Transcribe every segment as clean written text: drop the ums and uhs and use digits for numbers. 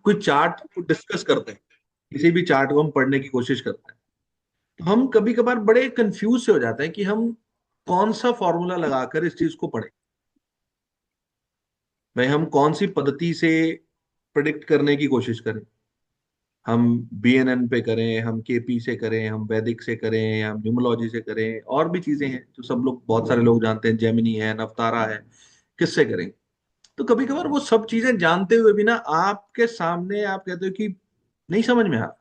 कोई चार्ट को डिस्कस करते हैं, किसी भी चार्ट को हम पढ़ने की कोशिश करते हैं, तो हम कभी कभार बड़े कंफ्यूज से हो जाते हैं कि हम कौन सा फॉर्मूला लगाकर इस चीज को पढ़ें। भाई हम कौन सी पद्धति से प्रिडिक्ट करने की कोशिश करें। हम बीएनएन पे करें, हम केपी से करें, हम वैदिक से करें, हम न्यूमोलॉजी से करें, और भी चीजें हैं जो सब लोग, बहुत सारे लोग जानते हैं, जेमिनी है, नवतारा है, किससे करें। तो कभी कभार वो सब चीजें जानते हुए भी ना आपके सामने आप कहते हो कि नहीं समझ में आ रहा,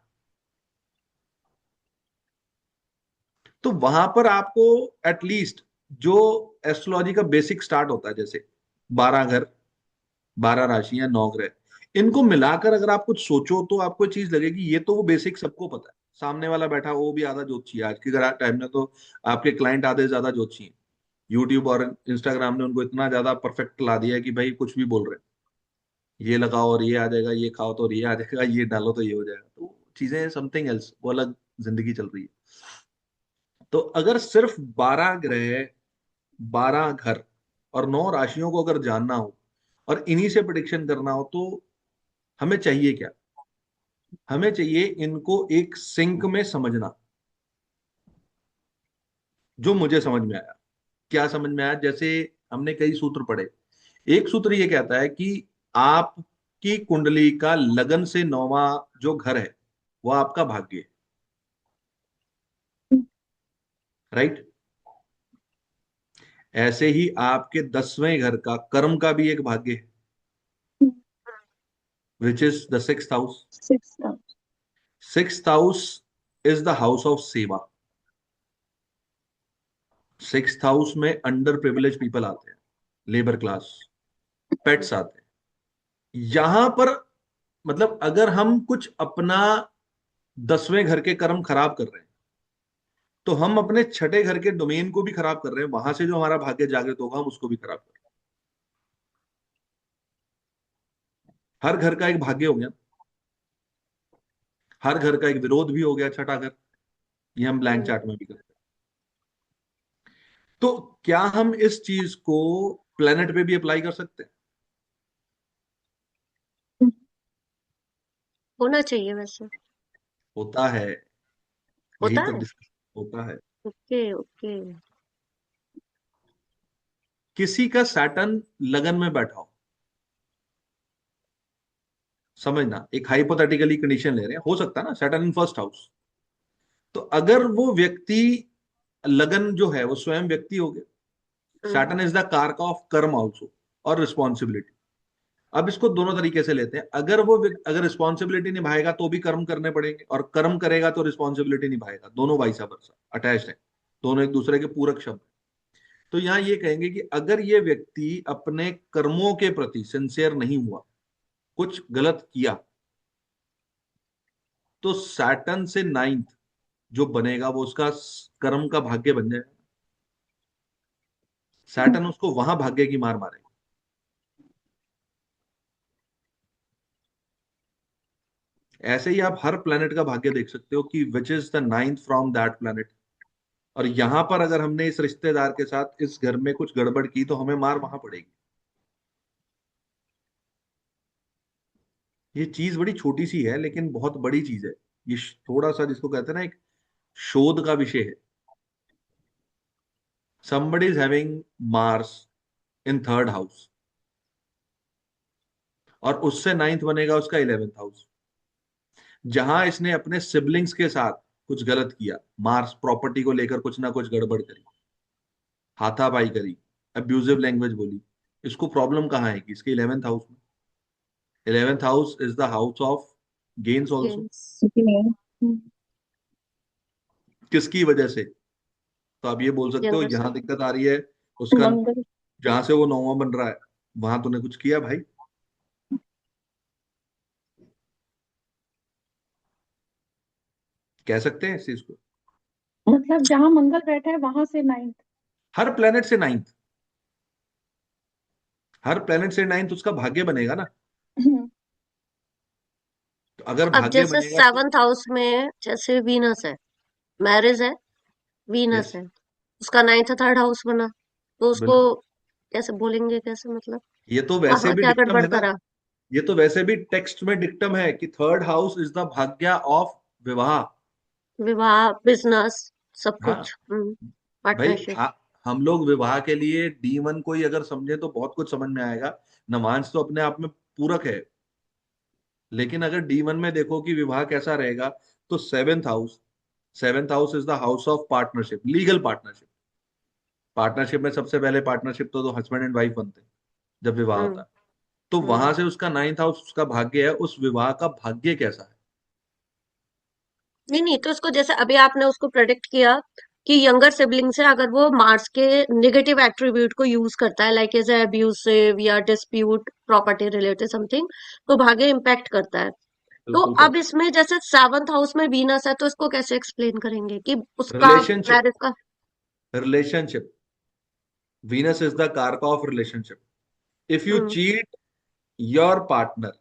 तो वहां पर आपको एटलीस्ट जो एस्ट्रोलॉजी का बेसिक स्टार्ट होता है, जैसे 12 घर, 12 राशियां, 9 ग्रह, इनको मिलाकर अगर आप कुछ सोचो तो आपको चीज लगेगी ये तो वो बेसिक सबको पता है। सामने वाला बैठा वो भी आधा ज्योतिषी है आज के टाइम में, तो आपके क्लाइंट आधे से ज्यादा ज्योतिषी हैं। यूट्यूब और इंस्टाग्राम ने उनको इतना ज्यादा परफेक्ट ला दिया है कि भाई कुछ भी बोल रहे हैं, ये लगाओ और ये आ जाएगा, ये खाओ तो और ये आ जाएगा, ये डालो तो ये हो जाएगा, तो चीजें समथिंग एल्स, वो अलग जिंदगी चल रही है। तो अगर सिर्फ 12 ग्रह, 12 घर और 9 राशियों को अगर जानना हो और इन्हीं से प्रिडिक्शन करना हो, तो हमें चाहिए क्या? हमें चाहिए इनको एक सिंक में समझना। जो मुझे समझ में आया, क्या समझ में आया, जैसे हमने कई सूत्र पढ़े। एक सूत्र ये कहता है कि आपकी कुंडली का लगन से 9वां जो घर है वो आपका भाग्य है। राइट। ऐसे ही आपके 10वें घर का कर्म का भी एक भाग्य है, विच is the 6th house. 6 sixth house is the house of सेवा। 6th हाउस में अंडर प्रिविलेज पीपल आते हैं, लेबर क्लास, पेट्स आते हैं यहां पर। मतलब अगर हम कुछ अपना 10वें घर के कर्म खराब कर रहे हैं, तो हम अपने छठे घर के डोमेन को भी खराब कर रहे हैं, वहां से जो हमारा भाग्य जागृत होगा हम उसको भी खराब कर रहे हैं। हर घर का एक भाग्य हो गया, हर घर का एक विरोध भी हो गया, छठा घर। ये हम ब्लैंक चार्ट में भी करते हैं। तो क्या हम इस चीज को प्लेनेट पे भी अप्लाई कर सकते हैं? होना चाहिए वैसे। होता है, यही होता तो है। डिस्कस होता है। Okay okay. किसी का सैटर्न लगन में बैठा हो, समझना, एक हाइपोथेटिकली कंडीशन ले रहे हैं, हो सकता है ना सैटर्न इन 1st हाउस, तो अगर वो व्यक्ति, लगन जो है वो स्वयं व्यक्ति हो गया। हम्म। सैटर्न इज द कारक ऑफ कर्म आल्सो और रिस्पॉन्सिबिलिटी। अब इसको दोनों तरीके से लेते हैं, अगर अगर रिस्पॉन्सिबिलिटी निभाएगा तो भी कर्म करने पड़ेंगे, और कर्म करेगा तो रिस्पॉन्सिबिलिटी निभाएगा, दोनों वाइसा वर्सा अटैच्ड है, दोनों एक दूसरे के पूरक शब्द हैं। तो यहाँ ये कहेंगे कि अगर ये व्यक्ति अपने कर्मों के प्रति सिंसियर नहीं हुआ, कुछ गलत किया, तो सैटर्न से 9th जो बनेगा वो उसका कर्म का भाग्य बन जाएगा। सैटर्न उसको वहां भाग्य की मार मारेगा। ऐसे ही आप हर प्लेनेट का भाग्य देख सकते हो कि विच is the 9th from that planet. और यहां पर अगर हमने इस रिश्तेदार के साथ इस घर में कुछ गड़बड़ की तो हमें मार वहां पड़ेगी। ये चीज बड़ी छोटी सी है लेकिन बहुत बड़ी चीज है। ये थोड़ा सा जिसको कहते हैं ना, एक शोध का विषय है। somebody is having Mars in 3rd house, और उससे 9th बनेगा उसका 11th हाउस, जहां इसने अपने सिबलिंग्स के साथ कुछ गलत किया, मार्स प्रॉपर्टी को लेकर कुछ ना कुछ गड़बड़ करी, हाथापाई करी, अब्यूजिव लैंग्वेज बोली, इसको प्रॉब्लम कहाँ है कि इसके 11th हाउस में। 11th house is the house of gains also. Yes. Hmm. किसकी वजह से? तो आप ये बोल सकते हो जनरल यहाँ से। दिक्कत आ रही है, उसका मंगल। जहां से वो 9वां बन रहा है वहां तूने कुछ किया भाई। कह सकते हैं इस चीज को। मतलब जहां मंगल बैठा है वहां से 9th। हर प्लेनेट से 9th, हर प्लेनेट से 9th उसका भाग्य बनेगा ना। तो अगर अब भाग्य जैसे बनेगा तो। 7th हाउस में जैसे वीनस है, मैरिज है, वीनस यस, है, उसका 9th 3rd हाउस बना, तो उसको बिल्कुल। कैसे बोलेंगे, कैसे मतलब ये तो वैसे कहाँ भी क्या डिक्टम गड़बड़ है ना। करा। ये तो वैसे भी टेक्स्ट में डिक्टम है कि थर्ड हाउस इज द भाग्य ऑफ विवाह। विवाह, बिजनेस, सब हाँ कुछ। भाई, पार्टनरशिप। हम लोग विवाह के लिए D1 को ही अगर समझे तो बहुत कुछ समझ में आएगा। नवांश तो अपने आप में पूरक है, लेकिन अगर D1 में देखो कि विवाह कैसा रहेगा, तो seventh house is the house of partnership, legal partnership. Partnership में सबसे पहले पार्टनरशिप तो हस्बैंड एंड वाइफ बनते हैं जब विवाह हम्म। होता है। तो हम्म। वहां से उसका नाइन्थ हाउस उसका भाग्य है, उस विवाह का भाग्य कैसा है। नहीं नहीं, तो उसको जैसे अभी आपने उसको प्रेडिक्ट किया कि यंगर सिबलिंग से अगर वो मार्स के नेगेटिव एट्रीब्यूट को यूज करता है, लाइक एज अब्यूसिव या डिस्प्यूट, प्रॉपर्टी रिलेटेड समथिंग, तो भाग्य इम्पैक्ट करता है। तो बिल्कुल अब करता इसमें जैसे सेवंथ हाउस में वीनस है, तो इसको कैसे एक्सप्लेन करेंगे कि है। उसका रिलेशनशिप, मैरिज का। Relationship, Venus is the karka of relationship. If you hmm. cheat your partner,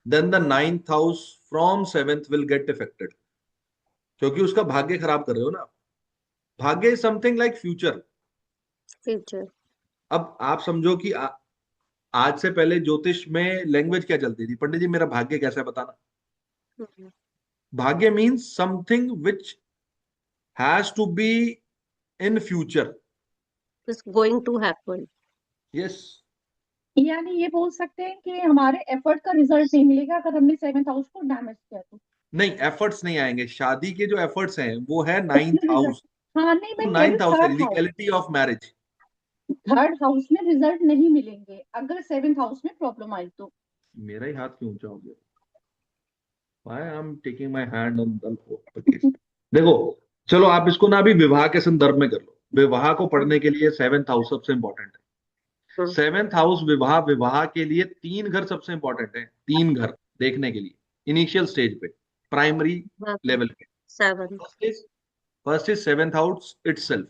then the ninth house from seventh will get affected, क्योंकि उसका भाग्य खराब कर रहे हो ना। भाग्य is something like future. Future. अब आप समझो कि आज से पहले ज्योतिष में लैंग्वेज क्या चलती थी, पंडित जी मेरा भाग्य कैसा है बताना। भाग्य means something which has to be in future. Is going to happen. Yes. यानी ये बोल सकते हैं कि हमारे एफर्ट का रिजल्ट नहीं मिलेगा अगर हमने सेवेंथ हाउस को डैमेज किया तो। नहीं, एफर्ट्स नहीं आएंगे, शादी के जो एफर्ट्स हैं वो है नाइन्थ उसमें रिजल्ट। हाउस। हाँ नहीं, वो मैं कह रही नाइन्थ हूँ हाउस है, third house. Legality of marriage. Third house में रिजल्ट नहीं मिलेंगे अगर सेवेंथ हाउस में प्रॉब्लम आई तो। मेरा ही हाथ क्यों ऊंचा हो गया। Why I'm taking my hand on the case? देखो, चलो आप इसको ना अभी विवाह के संदर्भ में कर लो। विवाह को पढ़ने के लिए सेवेंथ हाउस सबसे इंपॉर्टेंट है। सेवेंथ हाउस विवाह, विवाह के लिए तीन घर सबसे इंपॉर्टेंट है। तीन घर देखने के लिए इनिशियल स्टेज पे, प्राइमरी लेवल पे। Seven. First is seventh house itself.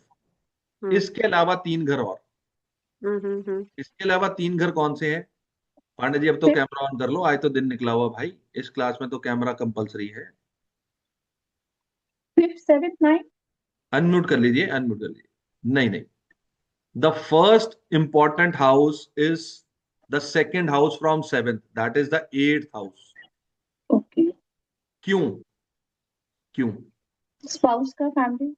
Hmm. इसके अलावा तीन घर और। हम्म। इसके अलावा तीन घर कौन से हैं? पांडे जी अब तो कैमरा ऑन कर लो, आज तो दिन निकला हुआ भाई, इस क्लास में तो कैमरा कंपलसरी है। Fifth, seventh, ninth. अनम्यूट कर लीजिए, अनम्यूट कर लीजिए। नहीं नहीं, the first important house is the second house from seventh, that is the eighth house. Okay. क्यों? क्यों? स्पाउस का फैमिली।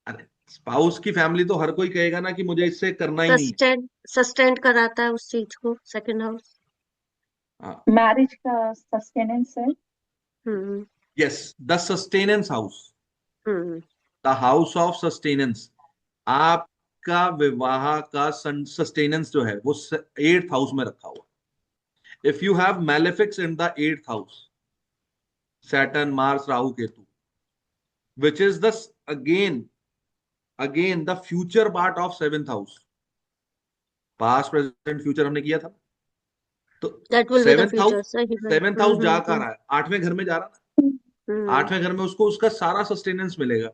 अरे, स्पाउस की फैमिली तो हर कोई कहेगा ना कि मुझे इससे करना ही नहीं है। सस्टेंड कराता है उस चीज को, सेकंड हाउस। हाँ, मैरिज का सस्टेनेंस है। Hmm. Yes, the sustenance house, hmm. The house of sustenance. आपका विवाह का सस्टेनेंस जो है वो एट्थ हाउस में रखा हुआ है। If you have malefics in the eighth house, Saturn, Mars, Rahu, Ketu, which is the again the future part of seventh house। Past present future हमने किया था। तो that will be the seventh house, future, सही है। सेवेंथ हाउस जा कहाँ रहा है? आठवें घर में जा रहा ना। हम्म। आठवें घर में उसको उसका सारा सस्टेनेंस मिलेगा।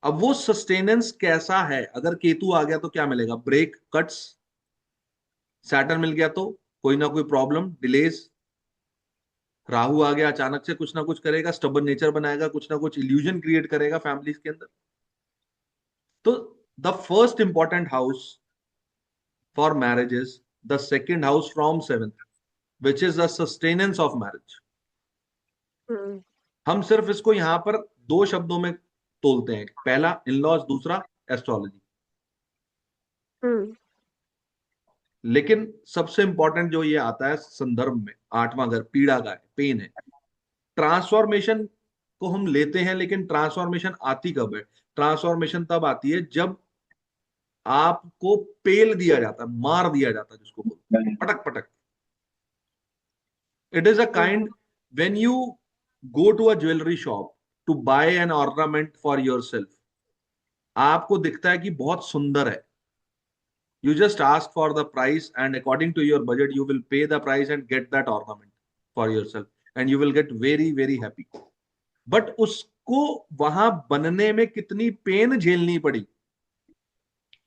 अब वो सस्टेनेंस कैसा है? अगर केतु आ गया तो क्या मिलेगा? Break, cuts. सैटर्न मिल गया तो कोई ना कोई प्रॉब्लम, डिलेज। राहु आ गया, अचानक से कुछ ना कुछ करेगा, स्टबन नेचर बनाएगा, कुछ ना कुछ इल्यूजन क्रिएट करेगा फैमिलीज के अंदर। तो the first important house for marriage is the second house from seventh, which is the sustenance of marriage। हम्म। हम सिर्फ इसको यहां पर दो शब्दों में तोलते हैं, पहला इन लॉज, दूसरा एस्ट्रोलॉजी। हम्म। लेकिन सबसे इंपॉर्टेंट जो ये आता है संदर्भ में, आठवां घर पीड़ा का है, पेन है। ट्रांसफॉर्मेशन को हम लेते हैं, लेकिन ट्रांसफॉर्मेशन आती कब है? ट्रांसफॉर्मेशन तब आती है जब आपको पेल दिया जाता है, मार दिया जाता है, जिसको बोलते हैं पटक पटक। It is a kind when you go to a jewelry shop to buy an ornament for yourself, आपको दिखता है कि बहुत सुंदर है। You just ask for the price and according to your budget you will pay the price and get that ornament for yourself and you will get very very happy। But उसको वहां बनने में कितनी पेन झेलनी पड़ी,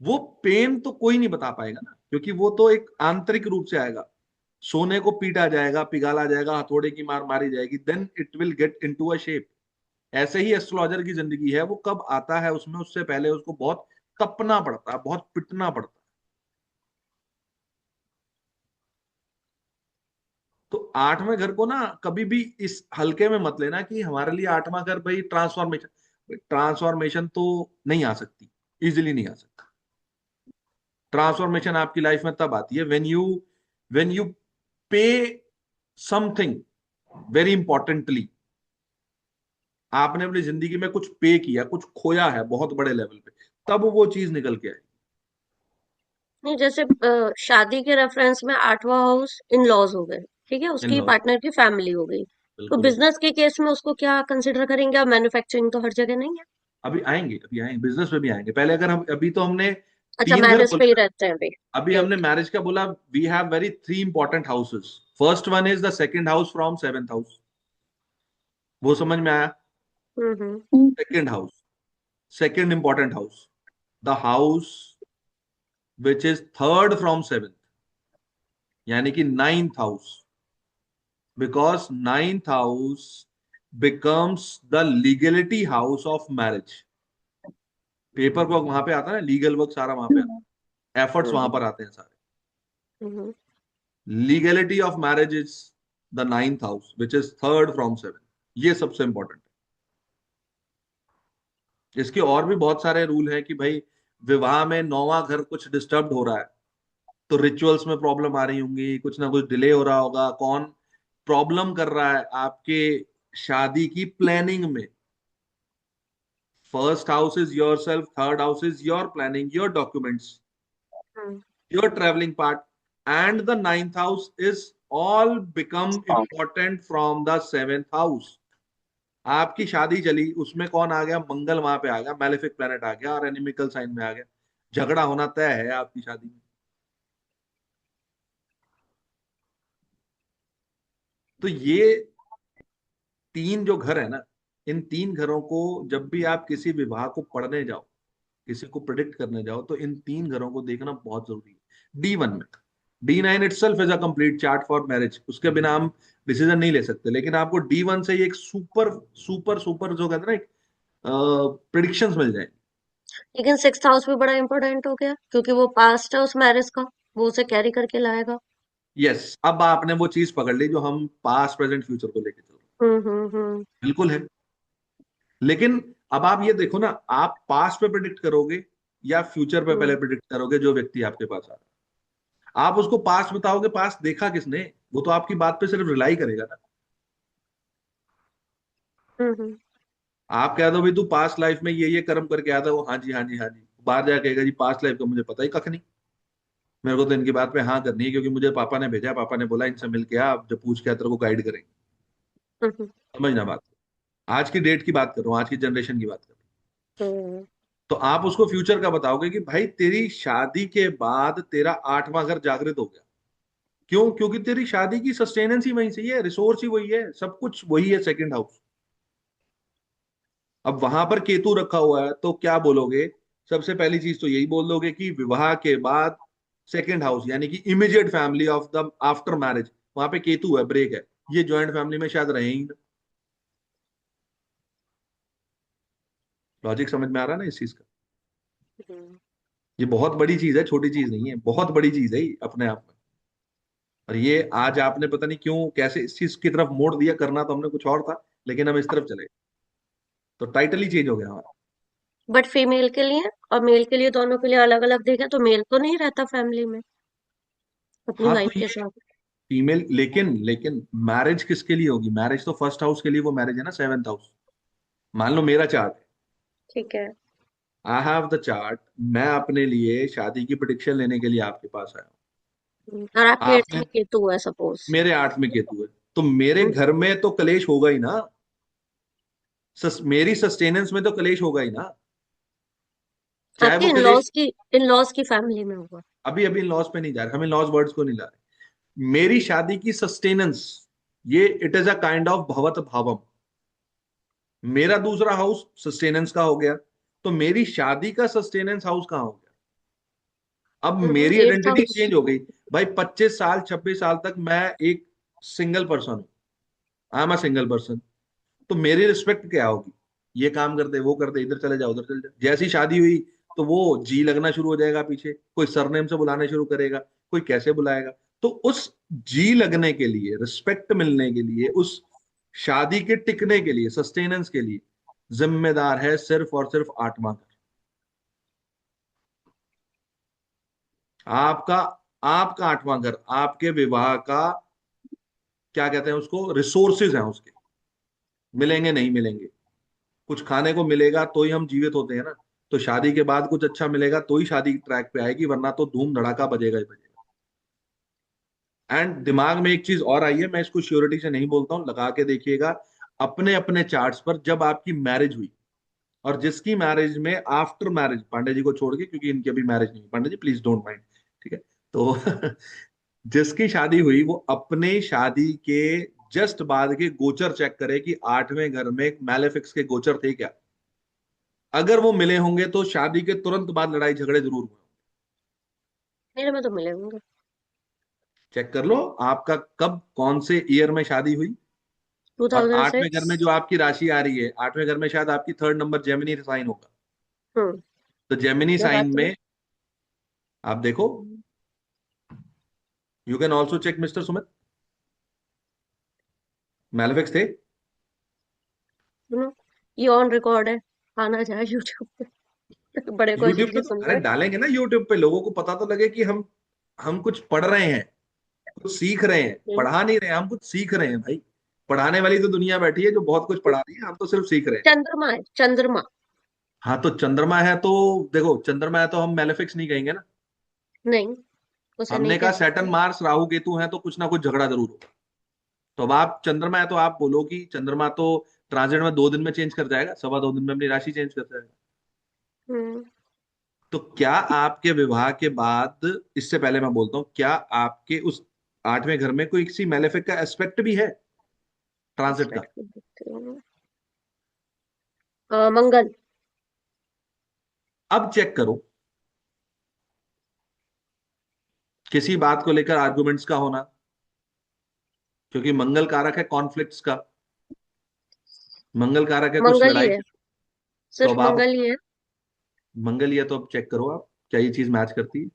वो pen तो कोई नहीं बता पाएगा ना, क्योंकि वो तो एक आंतरिक रूप से आएगा। सोने को पीटा जाएगा, पिघाला जाएगा, हथौड़े की मार मारी जाएगी, then it will get into a shape. ऐसे ही एस्ट्रोलॉजर की जिंदगी है, वो कब आता है उसमें, उससे पहले उसको बहुत तपना पड़ता है, बहुत पिटना पड़ता है। तो आठवें घर को ना कभी भी इस हल्के में मत लेना कि हमारे लिए आठवां घर भाई ट्रांसफॉर्मेशन। ट्रांसफॉर्मेशन तो नहीं आ सकती, इजिली नहीं आ सकती। ट्रांसफॉर्मेशन आपकी लाइफ में तब आती है व्हेन यू पे समथिंग वेरी इंपॉर्टेंटली। आपने अपनी जिंदगी में कुछ पे किया, कुछ खोया है बहुत बड़े लेवल पे, तब वो चीज निकल के आई। नहीं, जैसे शादी के रेफरेंस में आठवां हाउस इन लॉज हो गए, ठीक है, इन उसकी लॉज, पार्टनर की फैमिली हो गई। तो बिल्कुल हो गया। बिजनेस के केस में उसको क्या कंसिडर करेंगे? अब मैन्युफैक्चरिंग तो हर जगह नहीं है। अभी आएंगे बिजनेस में भी आएंगे। पहले अगर हम, अभी तो हमने अच्छा, तीन घर मैरिज पे ही बोला। रहते हैं अभी। अभी ओके हमने ओके। मैरिज का बोला। We have very three important houses. First one is the second house from seventh house. वो समझ में आया? Hmm. Second house, second important house, the house which is third from seventh, यानी कि ninth house. Because ninth house becomes the legality house of marriage. Paper work वहां पे आता है ना, लीगल वर्क सारा वहां पे आता है, एफर्ट्स वहां हम्म। पर आते हैं सारे। Hmm. Legality of marriage is the ninth house which is third from seven. ये सबसे इंपॉर्टेंट है। इसके और भी बहुत सारे रूल हैं कि भाई विवाह में नौवां घर कुछ डिस्टर्ब हो रहा है तो रिचुअल्स में प्रॉब्लम आ रही होंगी, कुछ ना कुछ डिले हो रहा होगा। कौन प्रॉब्लम कर रहा है आपके शादी की प्लानिंग में? First house is your self, third house is your planning, your documents, hmm. your traveling part, and the ninth house is all become important from the seventh house। आपकी शादी चली, उसमें कौन आ गया? मंगल वहां पे आ गया, मैलेफिक प्लेनेट आ गया और एनिमिकल साइन में आ गया। झगड़ा होना तय है आपकी शादी में। तो ये तीन जो घर है ना, इन तीन घरों को जब भी आप किसी विवाह को पढ़ने जाओ, किसी को प्रिडिक्ट करने जाओ, तो इन तीन घरों को देखना बहुत जरूरी है। डी1 में, D9 itself is a complete chart for marriage. उसके बिना हम डिसीजन नहीं ले सकते, लेकिन आपको D1 से एक सुपर सुपर सुपर जो कहते हैं ना, एक प्रिडिक्शंस मिल जाएंगे। लेकिन सिक्स्थ हाउस भी बड़ा इंपॉर्टेंट हो गया, क्योंकि वो पास्ट है उस मैरिज का, वो उसे कैरी करके लाएगा। यस, अब आपने वो चीज पकड़ ली जो हम पास्ट प्रेजेंट फ्यूचर को लेके चल रहे हैं। हम्म। बिल्कुल है। लेकिन अब आप ये देखो ना, आप पास्ट पे प्रिडिक्ट करोगे या फ्यूचर पे पहले हम्म। प्रिडिक्ट करोगे? जो व्यक्ति आपके पास आ रहा है, आप उसको पास्ट बताओगे, पास्ट देखा किसने? वो तो आपकी बात पे सिर्फ रिलाई करेगा ना। हम्म। आप कह दो भाई तू पास्ट लाइफ में ये कर्म करके आया था, वो हाँ जी हाँ जी हाँ जी, बाहर जाके कहेगा जी पास्ट लाइफ का मुझे पता ही कख नहीं। मेरे को तो इनकी बात पे हाँ करनी है क्योंकि मुझे पापा ने भेजा, पापा ने बोला इनसे मिल के आ, जब पूछ के आ तेरे को गाइड करेंगे। हम्म। समझना बात। आज की डेट की बात कर रहा हूँ, आज की जनरेशन की बात कर रहा हूँ। हम्म। तो आप उसको फ्यूचर का बताओगे कि भाई तेरी शादी के बाद तेरा आठवां घर जागृत हो गया। क्यों? क्योंकि तेरी शादी की सस्टेनेंस ही वहीं से ही है, रिसोर्स ही वही है, सब कुछ वही है, सेकंड हाउस। अब वहां पर केतु रखा हुआ है तो क्या बोलोगे? सबसे पहली चीज तो यही बोल दोगे कि विवाह के बाद सेकंड हाउस, यानी कि immediate family of the after marriage, वहां पे केतु है, ब्रेक है। ये ज्वाइंट फैमिली में शायद रहे ही ना। लॉजिक समझ में आ रहा है ना इस चीज का? हम्म। ये बहुत बड़ी चीज है, छोटी चीज नहीं है, बहुत बड़ी चीज है ये अपने आप में। और ये आज आपने पता नहीं क्यों कैसे इस चीज की तरफ मोड़ दिया, करना तो हमने कुछ और था, लेकिन हम इस तरफ चले, तो टाइटल ही चेंज हो गया हमारा। बट फीमेल के लिए और मेल के लिए, दोनों के लिए अलग अलग देखें तो मेल तो नहीं रहता फैमिली में अपनी हाँ तो वाइफ के ये साथ। फीमेल, लेकिन लेकिन मैरिज किसके लिए होगी? मैरिज तो फर्स्ट हाउस के लिए वो मैरिज है ना, सेवेंथ हाउस। मान लो मेरा चार्ट है, ठीक है। आई हैव द चार्ट, मैं अपने लिए शादी की प्रिडिक्शन लेने के लिए आपके पास आया और आपके हूँ। एट्थ आपने, में केतु है सपोज। मेरे आठ में केतु है, तो मेरे घर में तो कलेश होगा ही ना। मेरी सस्टेनेंस में तो कलेश होगा ही ना, चाहे आपके वो कलेश। इन लॉज की फैमिली में होगा। अभी अभी इन लॉज पे नहीं जा रहे, हम इन लॉज वर्ड्स को नहीं ला रहे। मेरी शादी की सस्टेनेंस, ये it is a kind of भवत भावम। मेरा दूसरा हाउस सस्टेनेंस का हो गया, तो मेरी शादी का सस्टेनेंस हाउस कहाँ हो गया? अब मेरी एट्थ आइडेंटिटी हाउस। चेंज हो गई। भाई 25 साल 26 साल तक मैं एक सिंगल पर्सन हूँ, I am a single person. तो मेरी रिस्पेक्ट क्या होगी? ये काम कर दे, वो कर दे, इधर चले जाओ, उधर चले जाओ। जैसी शादी हुई तो वो जी लगना शुरू हो जाएगा, पीछे कोई सरनेम से बुलाने शुरू करेगा, कोई कैसे बुलाएगा। तो उस जी लगने के लिए, रिस्पेक्ट मिलने के लिए, उस शादी के टिकने के लिए, सस्टेनेंस के लिए जिम्मेदार है सिर्फ और सिर्फ आठवां घर। आपका आपका आठवां घर आपके विवाह का, क्या कहते हैं उसको, रिसोर्सेज हैं उसके। मिलेंगे नहीं मिलेंगे, कुछ खाने को मिलेगा तो ही हम जीवित होते हैं ना। तो शादी के बाद कुछ अच्छा मिलेगा तो ही शादी ट्रैक पे आएगी, वरना तो धूम धड़ाका बजेगा ही बजेगा। एंड दिमाग में एक चीज और आई है, मैं इसको श्योरिटी से नहीं बोलता हूँ, लगा के देखिएगा अपने अपने चार्ट्स पर। जब आपकी मैरिज हुई, और जिसकी मैरिज में आफ्टर मैरिज, पांडे जी को छोड़ के, क्योंकि इनकी अभी मैरिज नहीं हुई, Pandey ji please don't mind, ठीक है, तो जिसकी शादी हुई वो अपने शादी के जस्ट बाद के गोचर चेक करे कि आठवें घर में मैलेफिक्स के गोचर थे क्या। अगर वो मिले होंगे तो शादी के तुरंत बाद लड़ाई झगड़े जरूर हुए। मेरे में तो मिले होंगे। चेक कर लो आपका कब कौन से ईयर में शादी हुई। और आठवें घर 2006। में जो आपकी राशि आ रही है, आठवें घर में शायद आपकी थर्ड नंबर जेमिनी साइन होगा। हम्म। तो जेमिनी जब साइन आती है। में आप देखो, you can also check mister Sumit, malefics थे। सुनो, ये ऑन रिकॉर्ड है, आना जाए यूट्यूब पे बड़े यूट्यूब क्वेश्चन पे के तो सुन अरे रहे डालेंगे ना, यूट्यूब पे लोगों को पता तो लगे कि हम कुछ पढ़ रहे हैं, कुछ सीख रहे हैं। हैं। पढ़ा नहीं रहे, हम कुछ सीख रहे हैं भाई। पढ़ाने वाली तो दुनिया बैठी है जो बहुत कुछ पढ़ा रही है, हम तो सिर्फ सीख रहे हैं। चंद्रमा है, चंद्रमा। हाँ तो चंद्रमा है तो, देखो चंद्रमा है तो हम मैलेफिक्स नहीं कहेंगे ना। नहीं, उसे नहीं हमने कह कहा सैटर्न सकते। मार्स राहु केतु है तो कुछ ना कुछ झगड़ा जरूर होगा। तो अब आप चंद्रमा है तो आप बोलो कि चंद्रमा तो ट्रांजिट में 2 दिन में चेंज कर जाएगा, सवा 2 दिन में अपनी राशि चेंज कर जाएगा। हम्म। तो क्या आपके विवाह के बाद, इससे पहले मैं बोलता हूँ, क्या आपके उस आठवें घर में कोई किसी मैलेफिक का एस्पेक्ट भी है ट्रांजिट का? Aspect में देखते हो। मंगल। अब चेक करो, किसी बात को लेकर आर्गुमेंट्स का होना, क्योंकि मंगल कारक है कॉन्फ्लिक्ट्स का, मंगल कारक है कुछ मंगल ही लड़ाई है, झगड़े। तो सिर्फ अब आप, मंगल ही है। मंगल ही है तो अब चेक करो आप क्या ये चीज मैच करती है।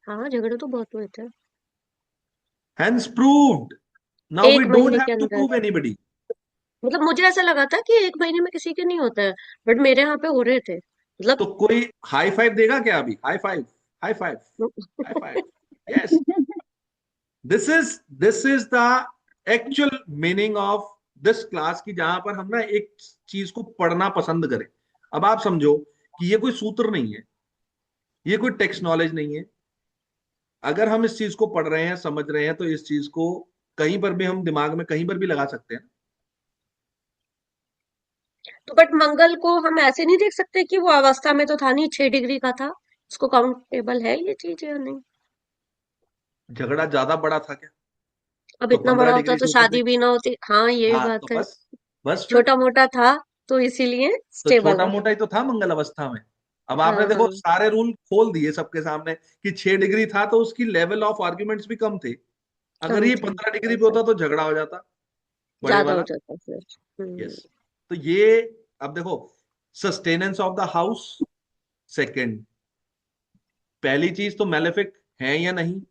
हाँ, झगड़े तो बहुत हुए थे। Hence proved. Now we एक don't महीने के have to अंदर। prove anybody. मतलब मुझे ऐसा लगा था कि एक महीने में किसी के नहीं होता है, बट मेरे यहाँ पे हो रहे थे, तो मतलब। कोई हाई फाइव देगा क्या अभी? High five, high five, high five. Yes, this is the actual meaning of this class, की जहां पर हम ना एक चीज को पढ़ना पसंद करें। अब आप समझो कि ये कोई सूत्र नहीं है, ये कोई टेक्स्ट नॉलेज नहीं है। अगर हम इस चीज को पढ़ रहे हैं, समझ रहे हैं, तो इस चीज को कहीं पर भी हम दिमाग में कहीं पर भी लगा सकते हैं। तो बट मंगल को हम ऐसे नहीं देख सकते कि वो अवस्था में तो था नहीं, 6 डिग्री का था। उसको काउंटेबल है ये चीज या नहीं? झगड़ा ज्यादा बड़ा था क्या? अब तो इतना पंद्रह बड़ा होता डिग्री तो से ऊपर शादी नहीं। भी ना होती। हाँ, ये भी हाँ तो बात है। बस, बस फिर। छोटा मोटा था, तो इसीलिए तो स्टेबल छोटा है। मोटा ही तो था मंगल अवस्था में। अब हाँ आपने देखो हाँ। सारे रूल खोल दिए सबके सामने कि 6 डिग्री था तो उसकी लेवल ऑफ आर्ग्यूमेंट्स भी कम थे। अगर कम ये थे। 15 डिग्री पे ऐसा होता तो झगड़ा हो जाता, बड़े ज्यादा हो वाला। जाता फिर। यस। हम्म। तो ये, अब देखो, sustenance of the house second, पहली चीज तो मैलेफिक है या नहीं,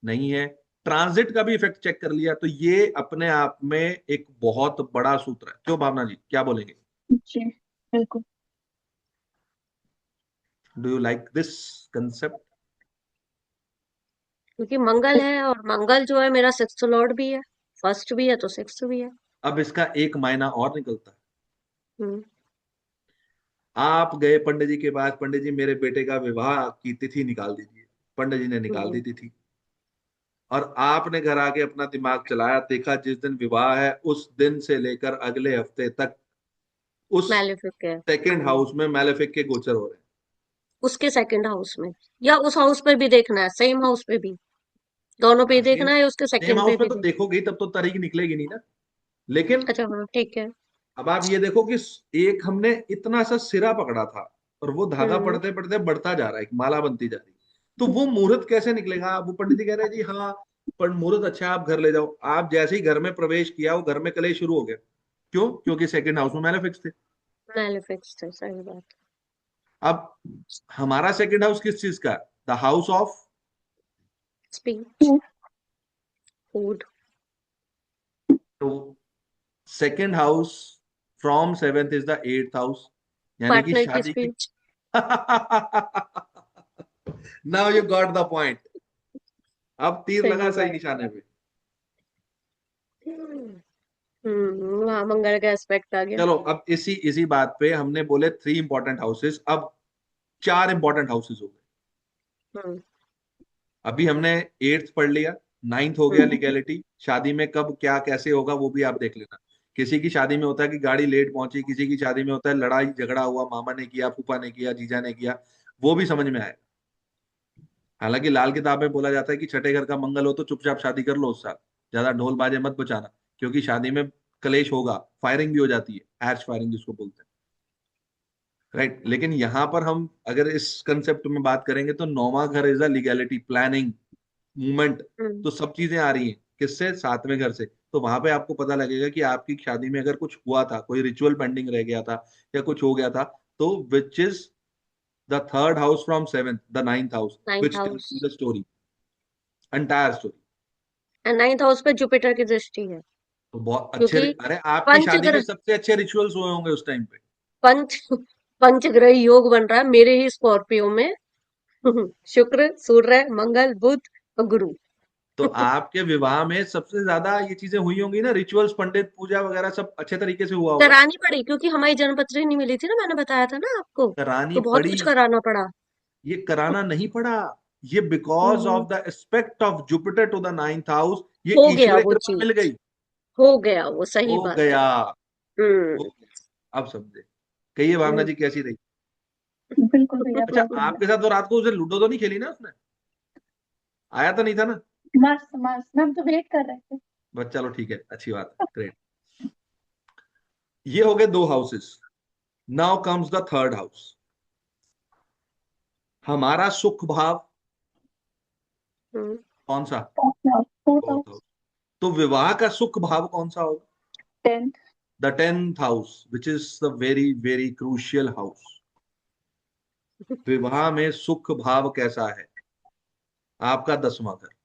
नहीं है। ट्रांजिट का भी इफेक्ट चेक कर लिया, तो ये अपने आप में एक बहुत बड़ा सूत्र है। क्यों भावना जी, क्या बोलेंगे? जी बिल्कुल। Do you like this concept? क्योंकि मंगल है, और मंगल जो है मेरा सिक्स्थ लॉर्ड भी है। फर्स्ट भी है तो सिक्स्थ भी है। अब इसका एक मायना और निकलता है। हम्म। आप गए पंडित जी के पास, पंडित जी मेरे बेटे का विवाह की तिथि निकाल दीजिए। पंडित जी ने निकाल दी हम्म। तिथि, और आपने घर आके अपना दिमाग चलाया, देखा जिस दिन विवाह है उस दिन से लेकर अगले हफ्ते तक उस मैलेफिक है। सेकेंड हाउस में मैलेफिक के गोचर हो रहे हैं। उसके सेकंड हाउस में, या उस हाउस पे भी देखना है, सेम हाउस पे भी, दोनों पे ही सेम देखना है, उसके सेम सेकंड पे हाउस में भी तो देखना देखोगे ही, तब तो तारीख निकलेगी नहीं ना। लेकिन है। अच्छा हाँ, ठीक है। अब आप ये देखो कि एक हमने इतना सा सिरा पकड़ा था, और वो धागा हम्म। पड़ते पड़ते बढ़ता जा रहा है, एक माला बनती जा रही है। तो वो मुहूर्त कैसे निकलेगा? वो पंडित जी कह रहे हैं जी हाँ, पर मुहूर्त अच्छा है, आप घर ले जाओ। आप जैसे ही घर में प्रवेश किया, वो घर में कलेश शुरू हो गया। क्यों? क्योंकि सेकंड हाउस में मैलेफिक्स थे। मैलेफिक्स है, सही बात। अब हमारा सेकंड हाउस किस चीज का? The house of speech, food, तो second house from seventh is the eighth house, यानी कि पार्टनर की शादी की। Speech. Now you got the point. अब तीर लगा सही सही बात। निशाने पे। वहां मंगल का एस्पेक्ट आ गया। चलो अब इसी इसी बात पे हमने बोले थ्री इंपॉर्टेंट हाउसेस, अब चार इंपॉर्टेंट हाउसेस हो गए। हम्म। अभी हमने एट्थ पढ़ लिया, नाइन्थ हो गया हम्म। लीगैलिटी, शादी में कब क्या कैसे होगा वो भी आप देख लेना। किसी की शादी में होता है कि गाड़ी लेट पहुंची, किसी की शादी में होता है लड़ाई झगड़ा हुआ, मामा ने किया, फूफा ने किया, जीजा ने किया, वो भी समझ में आएगा। हालांकि लाल किताब में बोला जाता है कि छठे घर का मंगल हो तो चुपचाप शादी कर लो उस साल, ज्यादा ढोल बाजे मत बजाना, क्योंकि शादी में कलेश होगा, फायरिंग भी हो जाती है, एर्श फायरिंग जिसको बोलते हैं, राइट। लेकिन यहाँ पर हम अगर इस कंसेप्ट में बात करेंगे तो नौवां घर is a legality, planning, movement. Hmm. तो सब चीजें आ रही हैं किससे? सातवें घर से। तो वहां पे आपको पता लगेगा कि आपकी शादी में अगर कुछ हुआ था, कोई रिचुअल पेंडिंग रह गया था या कुछ हो गया था, तो विच is the third house from seventh, the ninth house, ninth which tells house. You the story, entire story. And ninth house पे जुपिटर की दृष्टि है, तो बहुत अच्छे, क्योंकि अरे आपकी शादी में पंचग्रह, सबसे अच्छे रिचुअल्स हुए होंगे उस टाइम पे। पंच पंचग्रह योग बन रहा है मेरे ही स्कॉर्पियो में। शुक्र, सूर्य, मंगल, बुध और गुरु। तो आपके विवाह में सबसे ज्यादा ये चीजें हुई होंगी ना, रिचुअल्स, पंडित पूजा वगैरह सब अच्छे तरीके से हुआ होगा। करानी पड़ी क्योंकि हमारी जन्मपत्री नहीं मिली थी ना, मैंने बताया था ना आपको। करानी तो बहुत पड़ी, कुछ कराना पड़ा। ये कराना नहीं पड़ा, ये because hmm. Of the aspect of Jupiter to the ninth house, ये हो गया ईश्वरीय वो कृपा मिल चीज, गई। हो गया वो, सही हो बात है। गया, हो हम्म। गया। अब समझे? कहिए भावना हम्म। जी कैसी रही? बिल्कुल भैया, अच्छा, बहुत बढ़िया। आपके साथ तो रात को उसे लूडो तो नहीं खेली ना उसने? आया तो नहीं था ना? मस्त मस्त, हम तो वेट कर रहे थे। बस चलो ठीक है, अच्छी बात है, ग्रेट। ये हो गए दो houses. Now comes the third house, हमारा सुख भाव। हम्म। कौन सा? Fourth fourth house. हाउस। तो विवाह का सुख भाव कौन सा होगा? 10th। The tenth house, which is the very very crucial house. विवाह में सुख भाव कैसा है? आपका 10वां घर।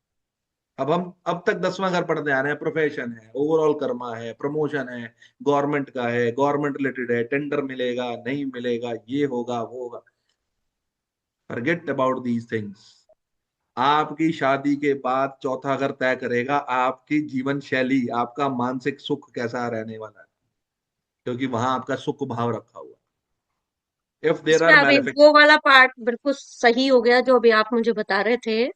अब हम अब तक 10वां घर पढ़ते आ रहे हैं, प्रोफेशन है, ओवरऑल कर्मा है, प्रमोशन है, गवर्नमेंट का है, गवर्नमेंट रिलेटेड है, टेंडर मिलेगा नहीं मिलेगा, ये होगा वो होगा। Forget about these things. आपकी शादी के बाद चौथा घर तय करेगा आपकी जीवन शैली, आपका मानसिक सुख कैसा रहने वाला है, क्योंकि वहां आपका सुख भाव रखा हुआ है। इफ देर इसमें आर अभी मैलेफिक। वो वाला पार्ट बिल्कुल सही हो गया जो अभी आप मुझे बता रहे थे